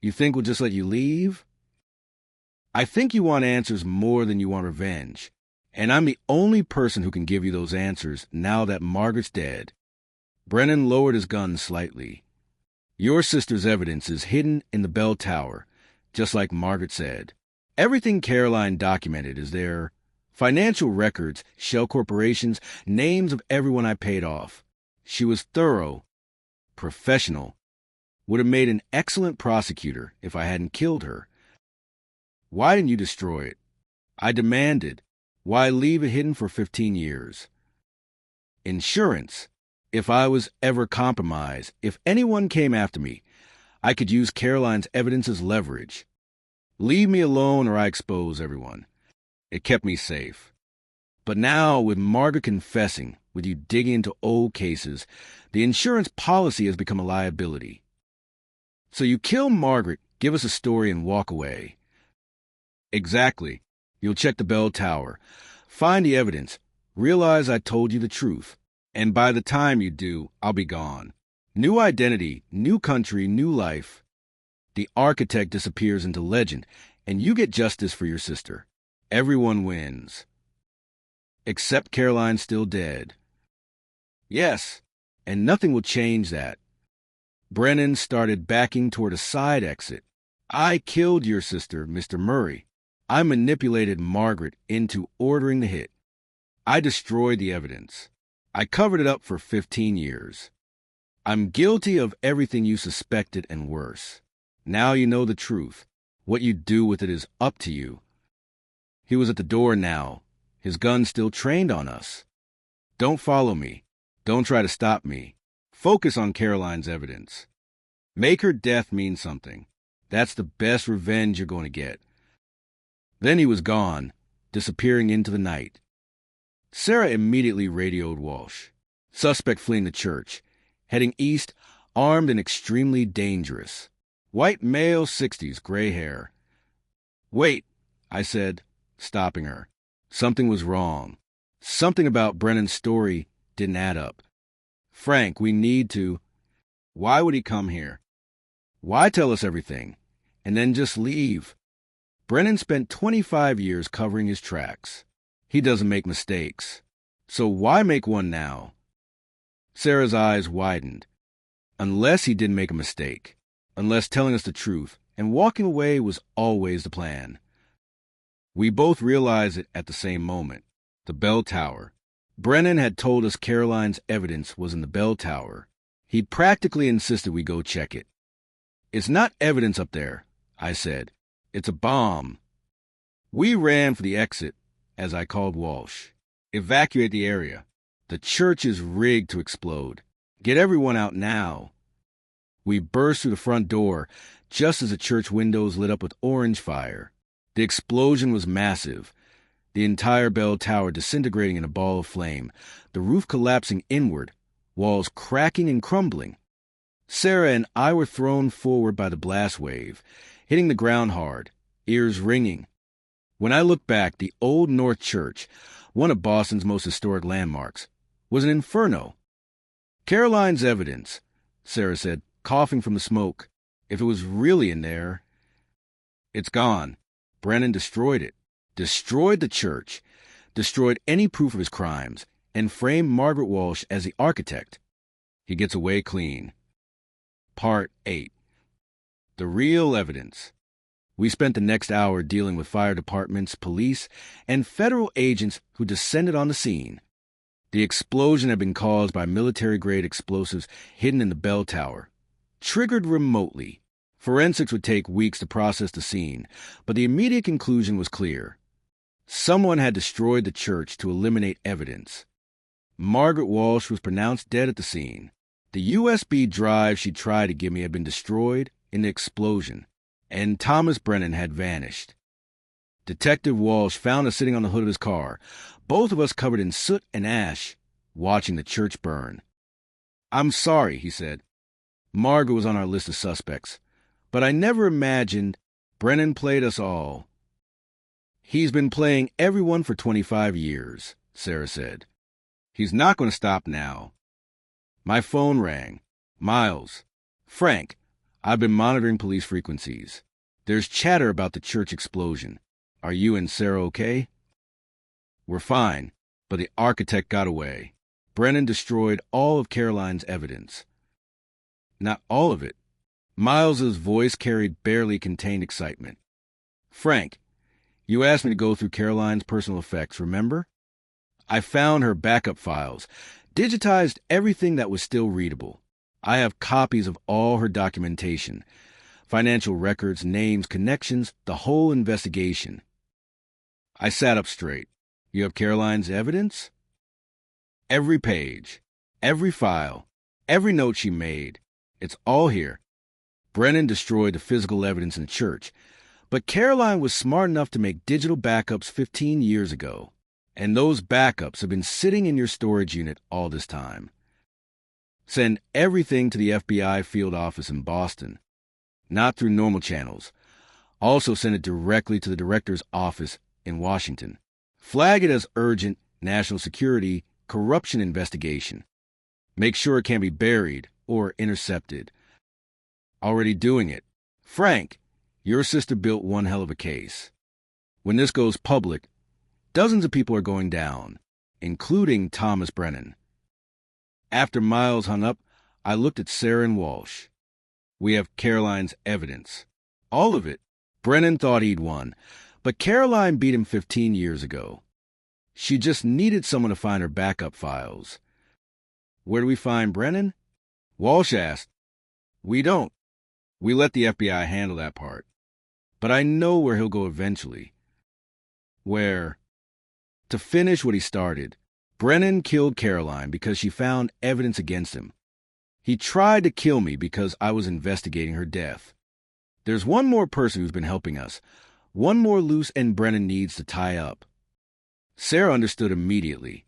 You think we'll just let you leave? I think you want answers more than you want revenge. And I'm the only person who can give you those answers now that Margaret's dead. Brennan lowered his gun slightly. Your sister's evidence is hidden in the bell tower, just like Margaret said. Everything Caroline documented is there. Financial records, shell corporations, names of everyone I paid off. She was thorough, professional. Would have made an excellent prosecutor if I hadn't killed her. Why didn't you destroy it? I demanded. Why leave it hidden for 15 years? Insurance. If I was ever compromised, if anyone came after me, I could use Caroline's evidence as leverage. Leave me alone or I expose everyone. It kept me safe. But now, with Margaret confessing, with you digging into old cases, the insurance policy has become a liability. So you kill Margaret, give us a story, and walk away. Exactly. You'll check the bell tower, find the evidence, realize I told you the truth, and by the time you do, I'll be gone. New identity, new country, new life. The architect disappears into legend, and you get justice for your sister. Everyone wins. Except Caroline's still dead. Yes, and nothing will change that. Brennan started backing toward a side exit. I killed your sister, Mr. Murray. I manipulated Margaret into ordering the hit. I destroyed the evidence. I covered it up for 15 years. I'm guilty of everything you suspected and worse. Now you know the truth. What you do with it is up to you. He was at the door now, his gun still trained on us. Don't follow me. Don't try to stop me. Focus on Caroline's evidence. Make her death mean something. That's the best revenge you're going to get. Then he was gone, disappearing into the night. Sarah immediately radioed Walsh. Suspect fleeing the church, heading east, armed and extremely dangerous. White male, 60s, gray hair. Wait, I said, stopping her. Something was wrong. Something about Brennan's story didn't add up. Frank, we need to... Why would he come here? Why tell us everything? And then just leave? Brennan spent 25 years covering his tracks. He doesn't make mistakes. So why make one now? Sarah's eyes widened. Unless he didn't make a mistake. Unless telling us the truth and walking away was always the plan. We both realized it at the same moment. The bell tower. Brennan had told us Caroline's evidence was in the bell tower. He practically insisted we go check it. It's not evidence up there, I said. It's a bomb. We ran for the exit, as I called Walsh. Evacuate the area. The church is rigged to explode. Get everyone out now. We burst through the front door, just as the church windows lit up with orange fire. The explosion was massive. The entire bell tower disintegrating in a ball of flame, the roof collapsing inward, walls cracking and crumbling. Sarah and I were thrown forward by the blast wave, hitting the ground hard, ears ringing. When I looked back, the Old North Church, one of Boston's most historic landmarks, was an inferno. Caroline's evidence, Sarah said, coughing from the smoke. If it was really in there, it's gone. Brennan destroyed it. Destroyed the church. Destroyed any proof of his crimes, and framed Margaret Walsh as the architect. He gets away clean. Part 8. The real evidence. We spent the next hour dealing with fire departments, police, and federal agents who descended on the scene. The explosion had been caused by military-grade explosives hidden in the bell tower. Triggered remotely. Forensics would take weeks to process the scene, but the immediate conclusion was clear. Someone had destroyed the church to eliminate evidence. Margaret Walsh was pronounced dead at the scene. The USB drive she tried to give me had been destroyed in the explosion, and Thomas Brennan had vanished. Detective Walsh found us sitting on the hood of his car, both of us covered in soot and ash, watching the church burn. "I'm sorry," he said. Margaret was on our list of suspects, but I never imagined Brennan played us all. "He's been playing everyone for 25 years, Sarah said. "He's not going to stop now." My phone rang. "Miles. Frank, I've been monitoring police frequencies. There's chatter about the church explosion. Are you and Sarah okay?" "We're fine, but the architect got away. Brennan destroyed all of Caroline's evidence." "Not all of it." Miles's voice carried barely contained excitement. "Frank, you asked me to go through Caroline's personal effects, remember? I found her backup files, digitized everything that was still readable. I have copies of all her documentation, financial records, names, connections, the whole investigation." I sat up straight. "You have Caroline's evidence?" "Every page, every file, every note she made. It's all here. Brennan destroyed the physical evidence in the church, but Caroline was smart enough to make digital backups 15 years ago, and those backups have been sitting in your storage unit all this time. Send everything to the FBI field office in Boston, not through normal channels. Also send it directly to the director's office in Washington. Flag it as urgent national security corruption investigation. Make sure it can't be buried or intercepted. Already doing it. Frank, your sister built one hell of a case. When this goes public, dozens of people are going down, including Thomas Brennan." After Miles hung up, I looked at Sarah and Walsh. "We have Caroline's evidence. All of it. Brennan thought he'd won, but Caroline beat him 15 years ago. She just needed someone to find her backup files." "Where do we find Brennan?" Walsh asked. "We don't. We let the FBI handle that part. But I know where he'll go eventually." "Where?" "To finish what he started. Brennan killed Caroline because she found evidence against him. He tried to kill me because I was investigating her death. There's one more person who's been helping us, one more loose end Brennan needs to tie up." Sarah understood immediately.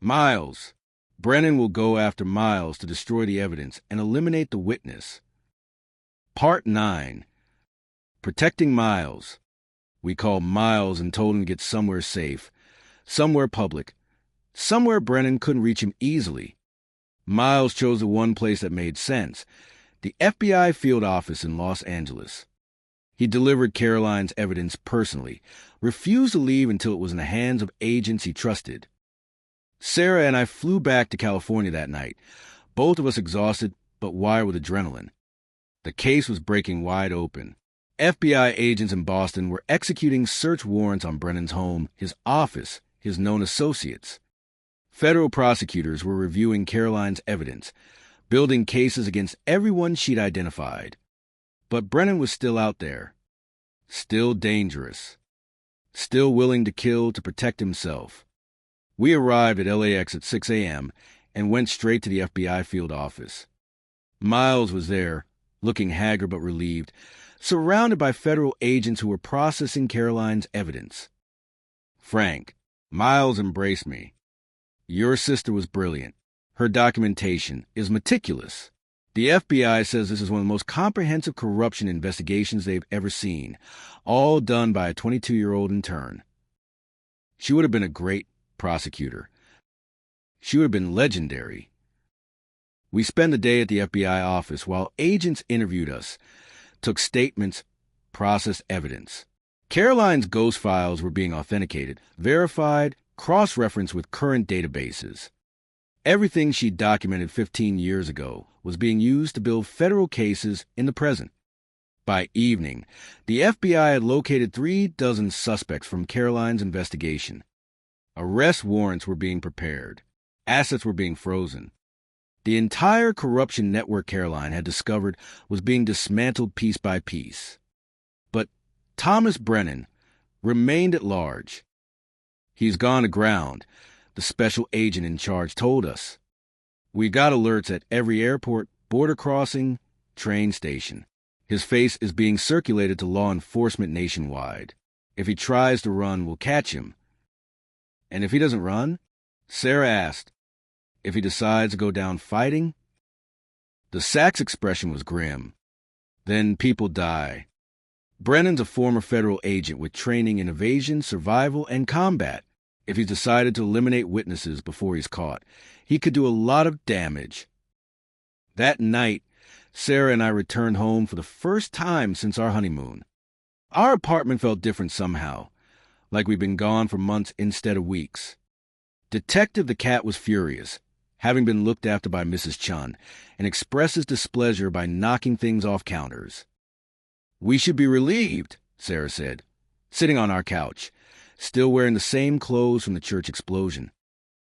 "Miles. Brennan will go after Miles to destroy the evidence and eliminate the witness." Part 9. Protecting Miles. We called Miles and told him to get somewhere safe, somewhere public, somewhere Brennan couldn't reach him easily. Miles chose the one place that made sense, the FBI field office in Los Angeles. He delivered Caroline's evidence personally, refused to leave until it was in the hands of agents he trusted. Sarah and I flew back to California that night, both of us exhausted but wired with adrenaline. The case was breaking wide open. FBI agents in Boston were executing search warrants on Brennan's home, his office, his known associates. Federal prosecutors were reviewing Caroline's evidence, building cases against everyone she'd identified. But Brennan was still out there, still dangerous, still willing to kill to protect himself. We arrived at LAX at 6 a.m. and went straight to the FBI field office. Miles was there, looking haggard but relieved, surrounded by federal agents who were processing Caroline's evidence. "Frank," Miles embraced me. "Your sister was brilliant. Her documentation is meticulous. The FBI says this is one of the most comprehensive corruption investigations they've ever seen, all done by a 22-year-old intern. She would have been a great prosecutor. She would have been legendary." We spent the day at the FBI office while agents interviewed us, took statements, processed evidence. Caroline's ghost files were being authenticated, verified, cross-referenced with current databases. Everything she documented 15 years ago was being used to build federal cases in the present. By evening, the FBI had located 36 suspects from Caroline's investigation. Arrest warrants were being prepared. Assets were being frozen. The entire corruption network Caroline had discovered was being dismantled piece by piece. But Thomas Brennan remained at large. "He's gone aground," the special agent in charge told us. "We got alerts at every airport, border crossing, train station. His face is being circulated to law enforcement nationwide. If he tries to run, we'll catch him." "And if he doesn't run?" Sarah asked. "If he decides to go down fighting?" The Sachs expression was grim. "Then people die." Brennan's a former federal agent with training in evasion, survival, and combat. If he's decided to eliminate witnesses before he's caught, he could do a lot of damage. That night, Sarah and I returned home for the first time since our honeymoon. Our apartment felt different somehow, like we'd been gone for months instead of weeks. Detective the cat was furious, having been looked after by Mrs. Chun, and expressed his displeasure by knocking things off counters. "We should be relieved," Sarah said, sitting on our couch, still wearing the same clothes from the church explosion.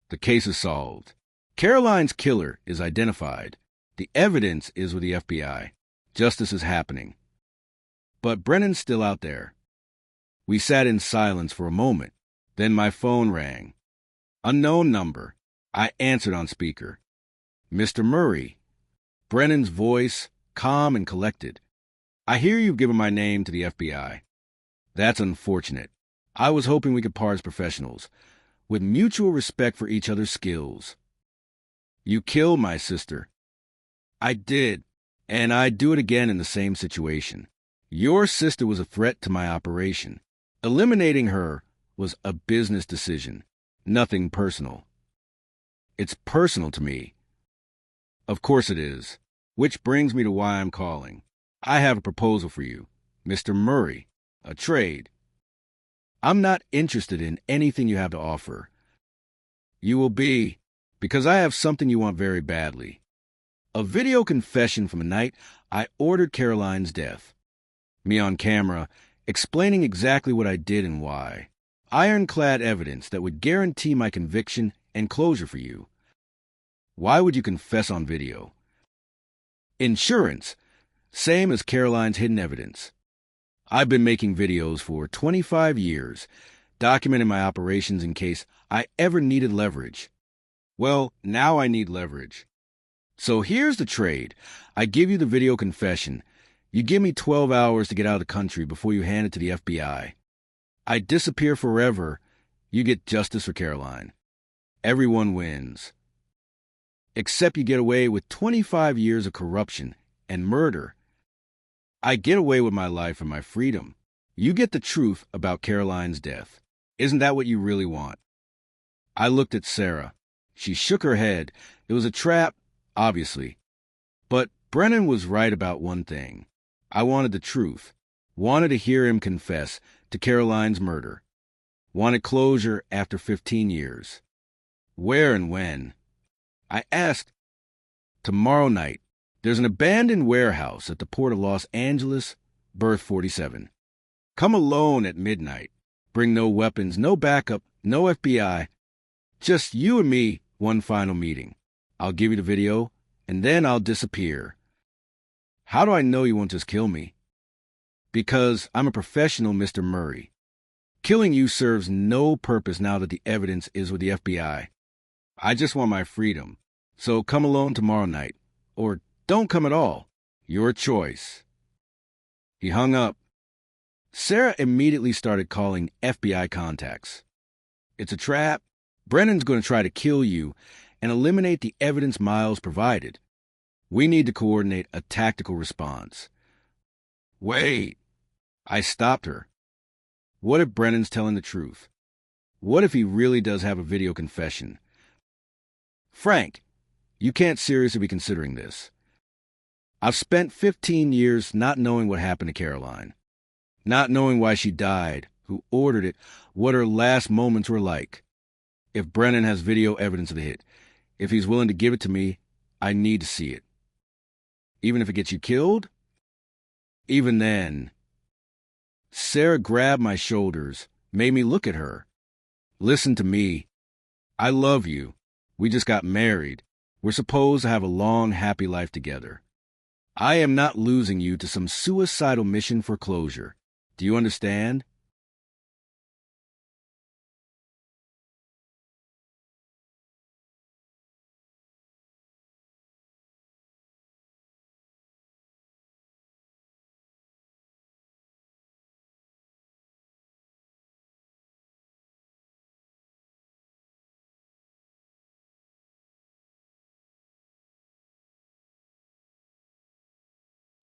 "The case is solved. Caroline's killer is identified. The evidence is with the FBI. Justice is happening. But Brennan's still out there." We sat in silence for a moment. Then my phone rang. Unknown number. I answered on speaker. "Mr. Murray." Brennan's voice, calm and collected. "I hear you've given my name to the FBI. That's unfortunate. I was hoping we could part as professionals, with mutual respect for each other's skills." "You killed my sister." "I did, and I'd do it again in the same situation. Your sister was a threat to my operation. Eliminating her was a business decision, nothing personal." "It's personal to me." "Of course it is. Which brings me to why I'm calling. I have a proposal for you, Mr. Murray, a trade. I'm not interested in anything you have to offer. You will be, because I have something you want very badly. A video confession from a night I ordered Caroline's death. Me on camera, explaining exactly what I did and why. Ironclad evidence that would guarantee my conviction and closure for you. Why would you confess on video? Insurance, same as Caroline's hidden evidence. I've been making videos for 25 years, documenting my operations in case I ever needed leverage. Well, now I need leverage. So here's the trade. I give you the video confession. You give me 12 hours to get out of the country before you hand it to the FBI. I disappear forever. You get justice for Caroline. Everyone wins. Except you get away with 25 years of corruption and murder. I get away with my life and my freedom. You get the truth about Caroline's death. Isn't that what you really want?" I looked at Sarah. She shook her head. It was a trap, obviously. But Brennan was right about one thing. I wanted the truth. Wanted to hear him confess to Caroline's murder. Wanted closure after 15 years. Where and when? I asked. Tomorrow night. There's an abandoned warehouse at the port of Los Angeles, berth 47. Come alone at midnight. Bring no weapons, no backup, no FBI. Just you and me, one final meeting. I'll give you the video, and then I'll disappear. How do I know you won't just kill me? Because I'm a professional, Mr. Murray. Killing you serves no purpose now that the evidence is with the FBI. I just want my freedom. So come alone tomorrow night. Or don't come at all. Your choice. He hung up. Sarah immediately started calling FBI contacts. It's a trap. Brennan's going to try to kill you and eliminate the evidence Miles provided. We need to coordinate a tactical response. Wait. I stopped her. What if Brennan's telling the truth? What if he really does have a video confession? Frank, you can't seriously be considering this. I've spent 15 years not knowing what happened to Caroline. Not knowing why she died, who ordered it, what her last moments were like. If Brennan has video evidence of the hit, if he's willing to give it to me, I need to see it. Even if it gets you killed? Even then. Sarah grabbed my shoulders, made me look at her. Listen to me. I love you. We just got married. We're supposed to have a long, happy life together. I am not losing you to some suicidal mission for closure. Do you understand?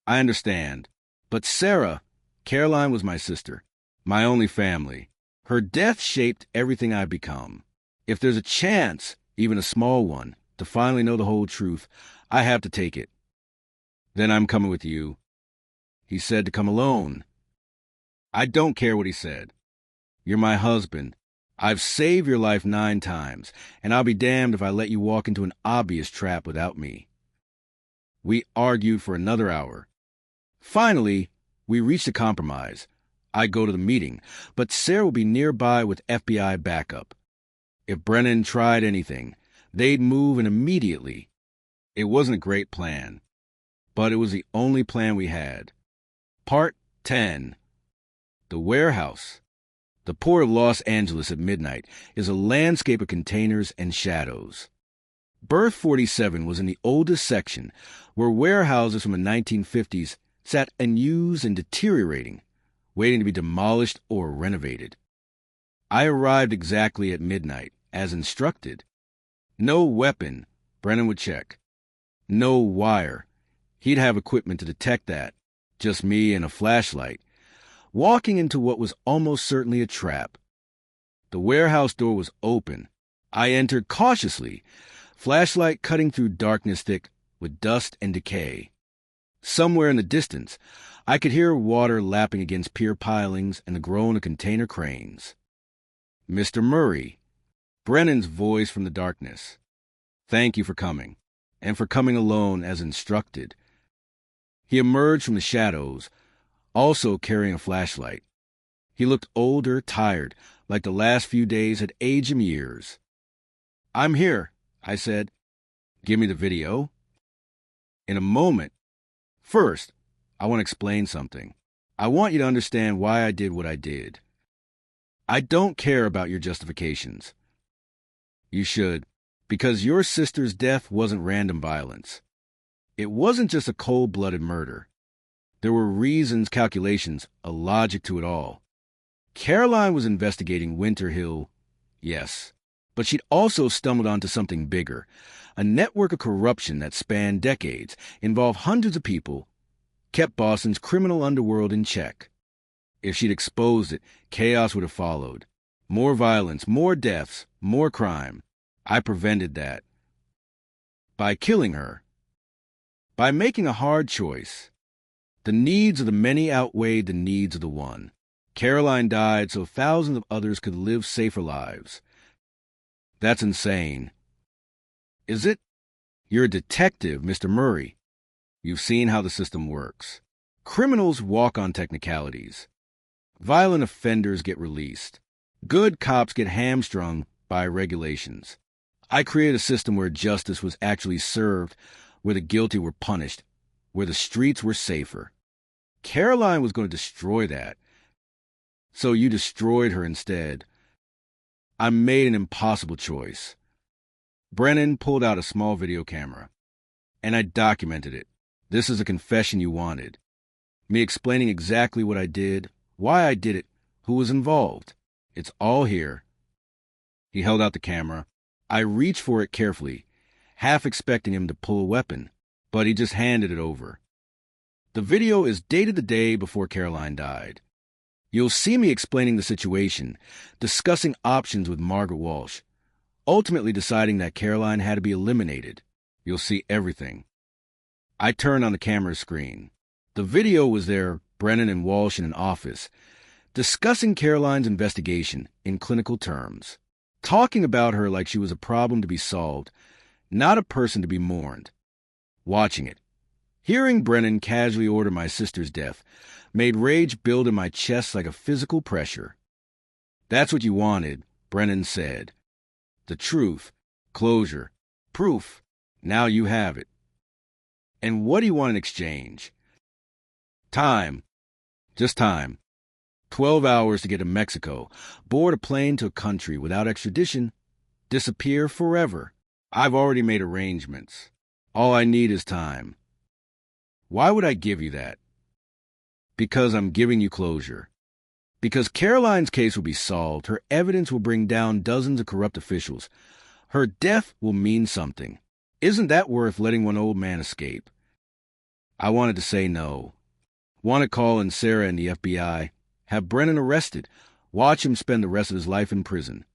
I understand. But Sarah, Caroline was my sister, my only family. Her death shaped everything I've become. If there's a chance, even a small one, to finally know the whole truth, I have to take it. Then I'm coming with you. He said to come alone. I don't care what he said. You're my husband. I've saved your life 9 times, and I'll be damned if I let you walk into an obvious trap without me. We argued for another hour. Finally, we reached a compromise. I go to the meeting, but Sarah will be nearby with FBI backup. If Brennan tried anything, they'd move in immediately. It wasn't a great plan, but it was the only plan we had. Part 10. The warehouse. The port of Los Angeles at midnight is a landscape of containers and shadows. Berth 47 was in the oldest section, where warehouses from the 1950s sat unused and deteriorating, waiting to be demolished or renovated. I arrived exactly at midnight, as instructed. No weapon, Brennan would check. No wire. He'd have equipment to detect that. Just me and a flashlight, walking into what was almost certainly a trap. The warehouse door was open. I entered cautiously, flashlight cutting through darkness thick with dust and decay. Somewhere in the distance, I could hear water lapping against pier pilings and the groan of container cranes. Mr. Murray, Brennan's voice from the darkness. Thank you for coming, and for coming alone as instructed. He emerged from the shadows, also carrying a flashlight. He looked older, tired, like the last few days had aged him years. I'm here, I said. Give me the video. In a moment. First, I want to explain something. I want you to understand why I did what I did. I don't care about your justifications. You should, because your sister's death wasn't random violence. It wasn't just a cold-blooded murder. There were reasons, calculations, a logic to it all. Caroline was investigating Winter Hill, yes, but she'd also stumbled onto something bigger, a network of corruption that spanned decades, involved hundreds of people, kept Boston's criminal underworld in check. If she'd exposed it, chaos would have followed. More violence, more deaths, more crime. I prevented that. By killing her. By making a hard choice. The needs of the many outweighed the needs of the one. Caroline died so thousands of others could live safer lives. That's insane. Is it? You're a detective, Mr. Murray. You've seen how the system works. Criminals walk on technicalities. Violent offenders get released. Good cops get hamstrung by regulations. I created a system where justice was actually served, where the guilty were punished, where the streets were safer. Caroline was going to destroy that. So you destroyed her instead. I made an impossible choice. Brennan pulled out a small video camera, and I documented it. This is a confession you wanted. Me explaining exactly what I did, why I did it, who was involved. It's all here. He held out the camera. I reached for it carefully, half expecting him to pull a weapon, but he just handed it over. The video is dated the day before Caroline died. You'll see me explaining the situation, discussing options with Margaret Walsh, ultimately deciding that Caroline had to be eliminated. You'll see everything. I turned on the camera screen. The video was there, Brennan and Walsh in an office, discussing Caroline's investigation in clinical terms, talking about her like she was a problem to be solved, not a person to be mourned. Watching it, hearing Brennan casually order my sister's death, made rage build in my chest like a physical pressure. That's what you wanted, Brennan said. The truth, closure, proof. Now you have it. And what do you want in exchange? Time. Just time. 12 hours to get to Mexico, board a plane to a country without extradition, disappear forever. I've already made arrangements. All I need is time. Why would I give you that? Because I'm giving you closure. Because Caroline's case will be solved, her evidence will bring down dozens of corrupt officials. Her death will mean something. Isn't that worth letting one old man escape? I wanted to say no. Want to call in Sarah and the FBI, have Brennan arrested, watch him spend the rest of his life in prison.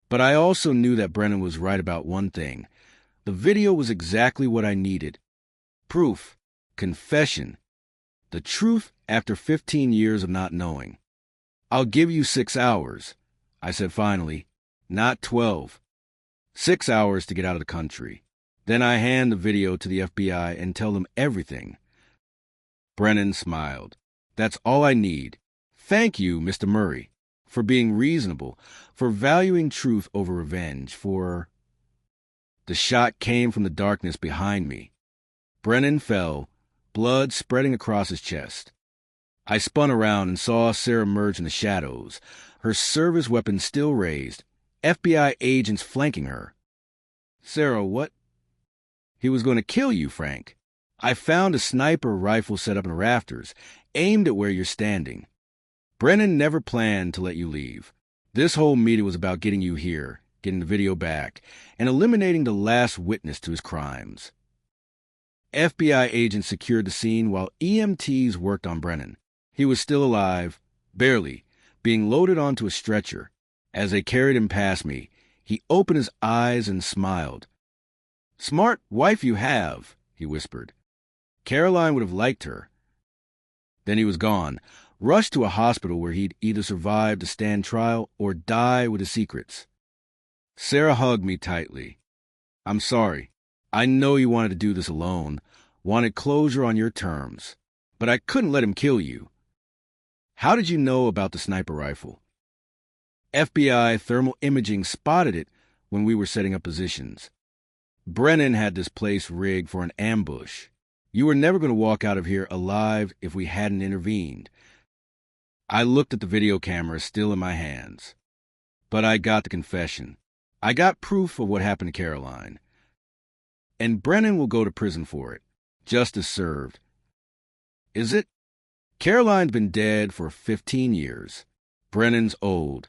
But I also knew that Brennan was right about one thing. The video was exactly what I needed. Proof. Confession. The truth after 15 years of not knowing. I'll give you 6 hours, I said finally, not 12. 6 hours to get out of the country. Then I hand the video to the FBI and tell them everything. Brennan smiled. That's all I need. Thank you, Mr. Murray, for being reasonable, for valuing truth over revenge, for... The shot came from the darkness behind me. Brennan fell, blood spreading across his chest. I spun around and saw Sarah emerge in the shadows, her service weapon still raised, FBI agents flanking her. Sarah, what? He was going to kill you, Frank. I found a sniper rifle set up in rafters, aimed at where you're standing. Brennan never planned to let you leave. This whole meeting was about getting you here, getting the video back, and eliminating the last witness to his crimes. FBI agents secured the scene while EMTs worked on Brennan. He was still alive, barely, being loaded onto a stretcher. As they carried him past me, he opened his eyes and smiled. Smart wife you have, he whispered. Caroline would have liked her. Then he was gone, rushed to a hospital where he'd either survive to stand trial or die with his secrets. Sarah hugged me tightly. I'm sorry. I know you wanted to do this alone, wanted closure on your terms, but I couldn't let him kill you. How did you know about the sniper rifle? FBI thermal imaging spotted it when we were setting up positions. Brennan had this place rigged for an ambush. You were never going to walk out of here alive if we hadn't intervened. I looked at the video camera still in my hands. But I got the confession. I got proof of what happened to Caroline. And Brennan will go to prison for it. Justice served. Is it? Caroline's been dead for 15 years. Brennan's old.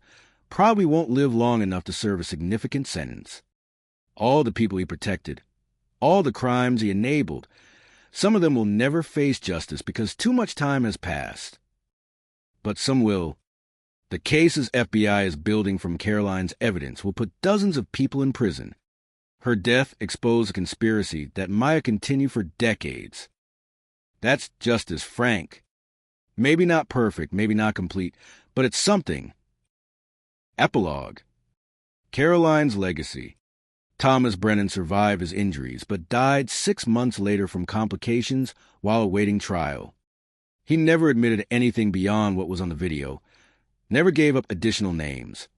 Probably won't live long enough to serve a significant sentence. All the people he protected. All the crimes he enabled. Some of them will never face justice because too much time has passed. But some will. The cases FBI is building from Caroline's evidence will put dozens of people in prison. Her death exposed a conspiracy that might continue for decades. That's Justice Frank. Maybe not perfect, maybe not complete, but it's something. Epilogue. Caroline's legacy. Thomas Brennan survived his injuries, but died 6 months later from complications while awaiting trial. He never admitted anything beyond what was on the video, never gave up additional names,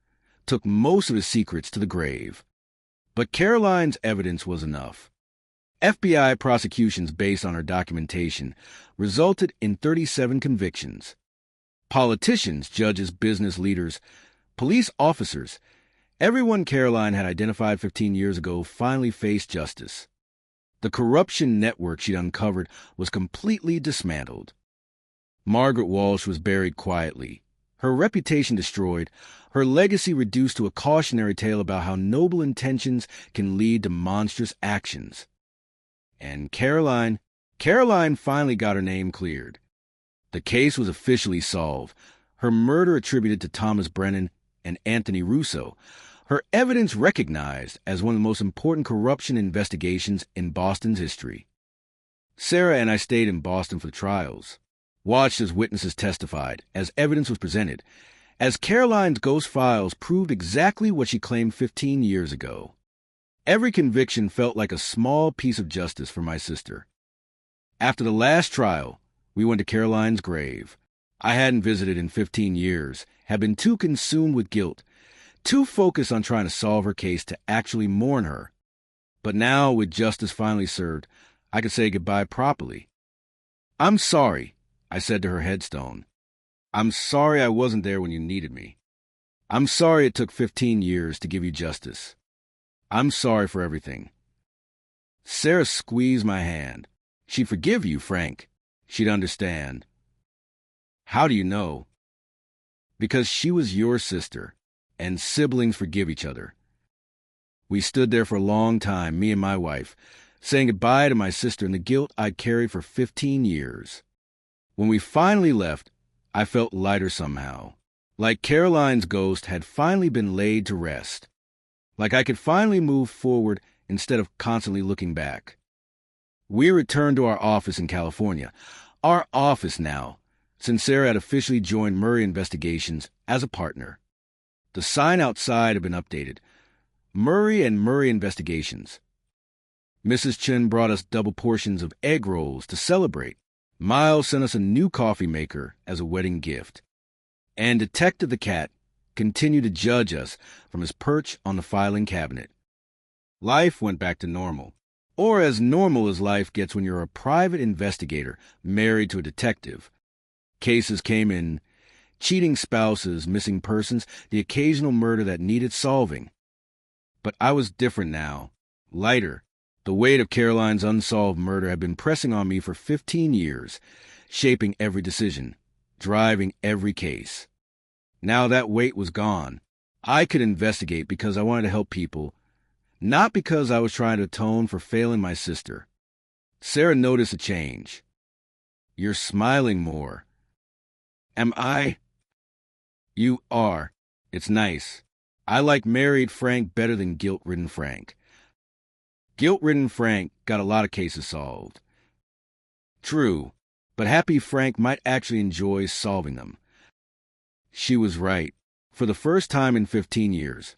took most of his secrets to the grave. But Caroline's evidence was enough. FBI prosecutions based on her documentation resulted in 37 convictions. Politicians, judges, business leaders, police officers, everyone Caroline had identified 15 years ago finally faced justice. The corruption network she'd uncovered was completely dismantled. Margaret Walsh was buried quietly, her reputation destroyed, her legacy reduced to a cautionary tale about how noble intentions can lead to monstrous actions. And Caroline finally got her name cleared. The case was officially solved, her murder attributed to Thomas Brennan and Anthony Russo, her evidence recognized as one of the most important corruption investigations in Boston's history. Sarah and I stayed in Boston for the trials, watched as witnesses testified, as evidence was presented, as Caroline's ghost files proved exactly what she claimed 15 years ago. Every conviction felt like a small piece of justice for my sister. After the last trial, we went to Caroline's grave. I hadn't visited in 15 years, had been too consumed with guilt, too focused on trying to solve her case to actually mourn her. But now, with justice finally served, I could say goodbye properly. "I'm sorry," I said to her headstone. "I'm sorry I wasn't there when you needed me. I'm sorry it took 15 years to give you justice. I'm sorry for everything." Sarah squeezed my hand. "She'd forgive you, Frank. She'd understand." "How do you know?" "Because she was your sister, and siblings forgive each other." We stood there for a long time, me and my wife, saying goodbye to my sister and the guilt I'd carried for 15 years. When we finally left, I felt lighter somehow, like Caroline's ghost had finally been laid to rest, like I could finally move forward instead of constantly looking back. We returned to our office in California, our office now, since Sarah had officially joined Murray Investigations as a partner. The sign outside had been updated. Murray and Murray Investigations. Mrs. Chen brought us double portions of egg rolls to celebrate. Miles sent us a new coffee maker as a wedding gift. And Detective the Cat continued to judge us from his perch on the filing cabinet. Life went back to normal, or as normal as life gets when you're a private investigator married to a detective. Cases came in: cheating spouses, missing persons, the occasional murder that needed solving. But I was different now, lighter. The weight of Caroline's unsolved murder had been pressing on me for 15 years, shaping every decision, driving every case. Now that weight was gone. I could investigate because I wanted to help people, not because I was trying to atone for failing my sister. Sarah noticed a change. "You're smiling more." "Am I?" "You are. It's nice. I like married Frank better than guilt-ridden Frank. Guilt-ridden Frank got a lot of cases solved." "True, but happy Frank might actually enjoy solving them." She was right. For the first time in 15 years,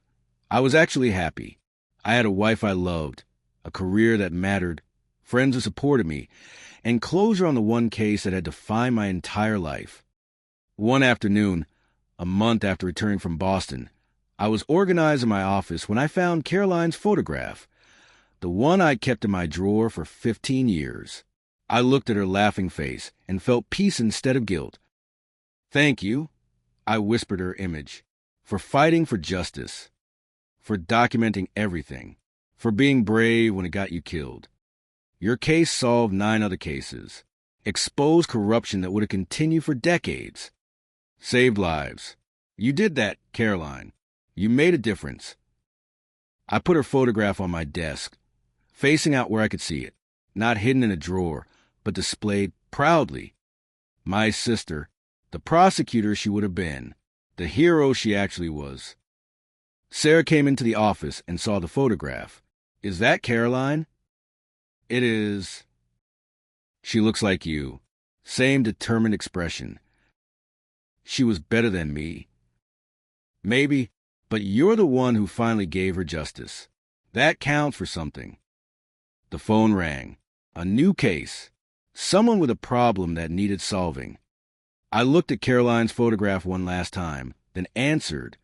I was actually happy. I had a wife I loved, a career that mattered, friends who supported me, and closure on the one case that had defined my entire life. One afternoon, a month after returning from Boston, I was organized in my office when I found Caroline's photograph, the one I'd kept in my drawer for 15 years. I looked at her laughing face and felt peace instead of guilt. "Thank you," I whispered her image, "for fighting for justice, for documenting everything, for being brave when it got you killed. Your case solved 9 other cases, exposed corruption that would have continued for decades, saved lives. You did that, Caroline. You made a difference." I put her photograph on my desk, facing out where I could see it, not hidden in a drawer, but displayed proudly. My sister, the prosecutor she would have been, the hero she actually was. Sarah came into the office and saw the photograph. "Is that Caroline?" "It is." She looks like you. Same determined expression. She was better than me. Maybe, but you're the one who finally gave her justice. That counts for something. The phone rang. A new case. Someone with a problem that needed solving. I looked at Caroline's photograph one last time, then answered.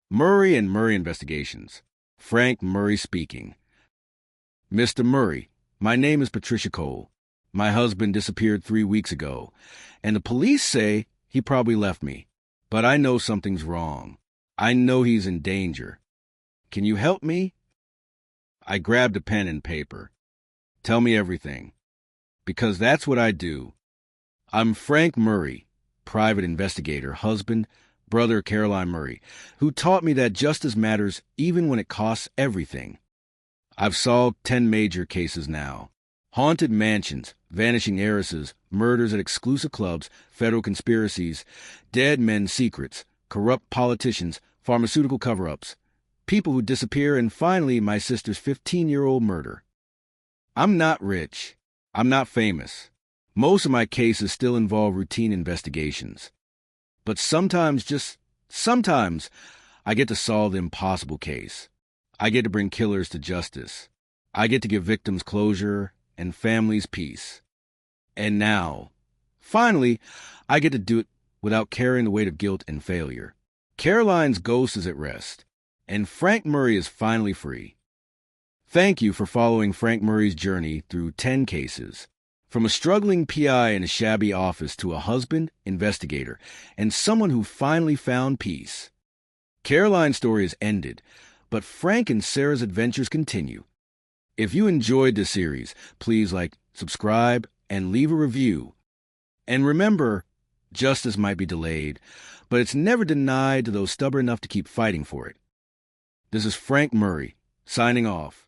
Murray and Murray Investigations. Frank Murray speaking. Mr. Murray, my name is Patricia Cole. My husband disappeared 3 weeks ago, and the police say he probably left me. But I know something's wrong. I know he's in danger. Can you help me? I grabbed a pen and paper. Tell me everything. Because that's what I do. I'm Frank Murray, private investigator, husband, brother of Caroline Murray, who taught me that justice matters even when it costs everything. I've solved 10 major cases now. Haunted mansions, vanishing heiresses, murders at exclusive clubs, federal conspiracies, dead men's secrets, corrupt politicians, pharmaceutical cover-ups, people who disappear, and finally my sister's 15-year-old murder. I'm not rich. I'm not famous. Most of my cases still involve routine investigations. But sometimes, just sometimes, I get to solve the impossible case. I get to bring killers to justice. I get to give victims closure and families peace. And now, finally, I get to do it without carrying the weight of guilt and failure. Caroline's ghost is at rest, and Frank Murray is finally free. Thank you for following Frank Murray's journey through 10 cases. From a struggling PI in a shabby office to a husband, investigator, and someone who finally found peace. Caroline's story has ended, but Frank and Sarah's adventures continue. If you enjoyed this series, please subscribe, and leave a review. And remember, justice might be delayed, but it's never denied to those stubborn enough to keep fighting for it. This is Frank Murray, signing off.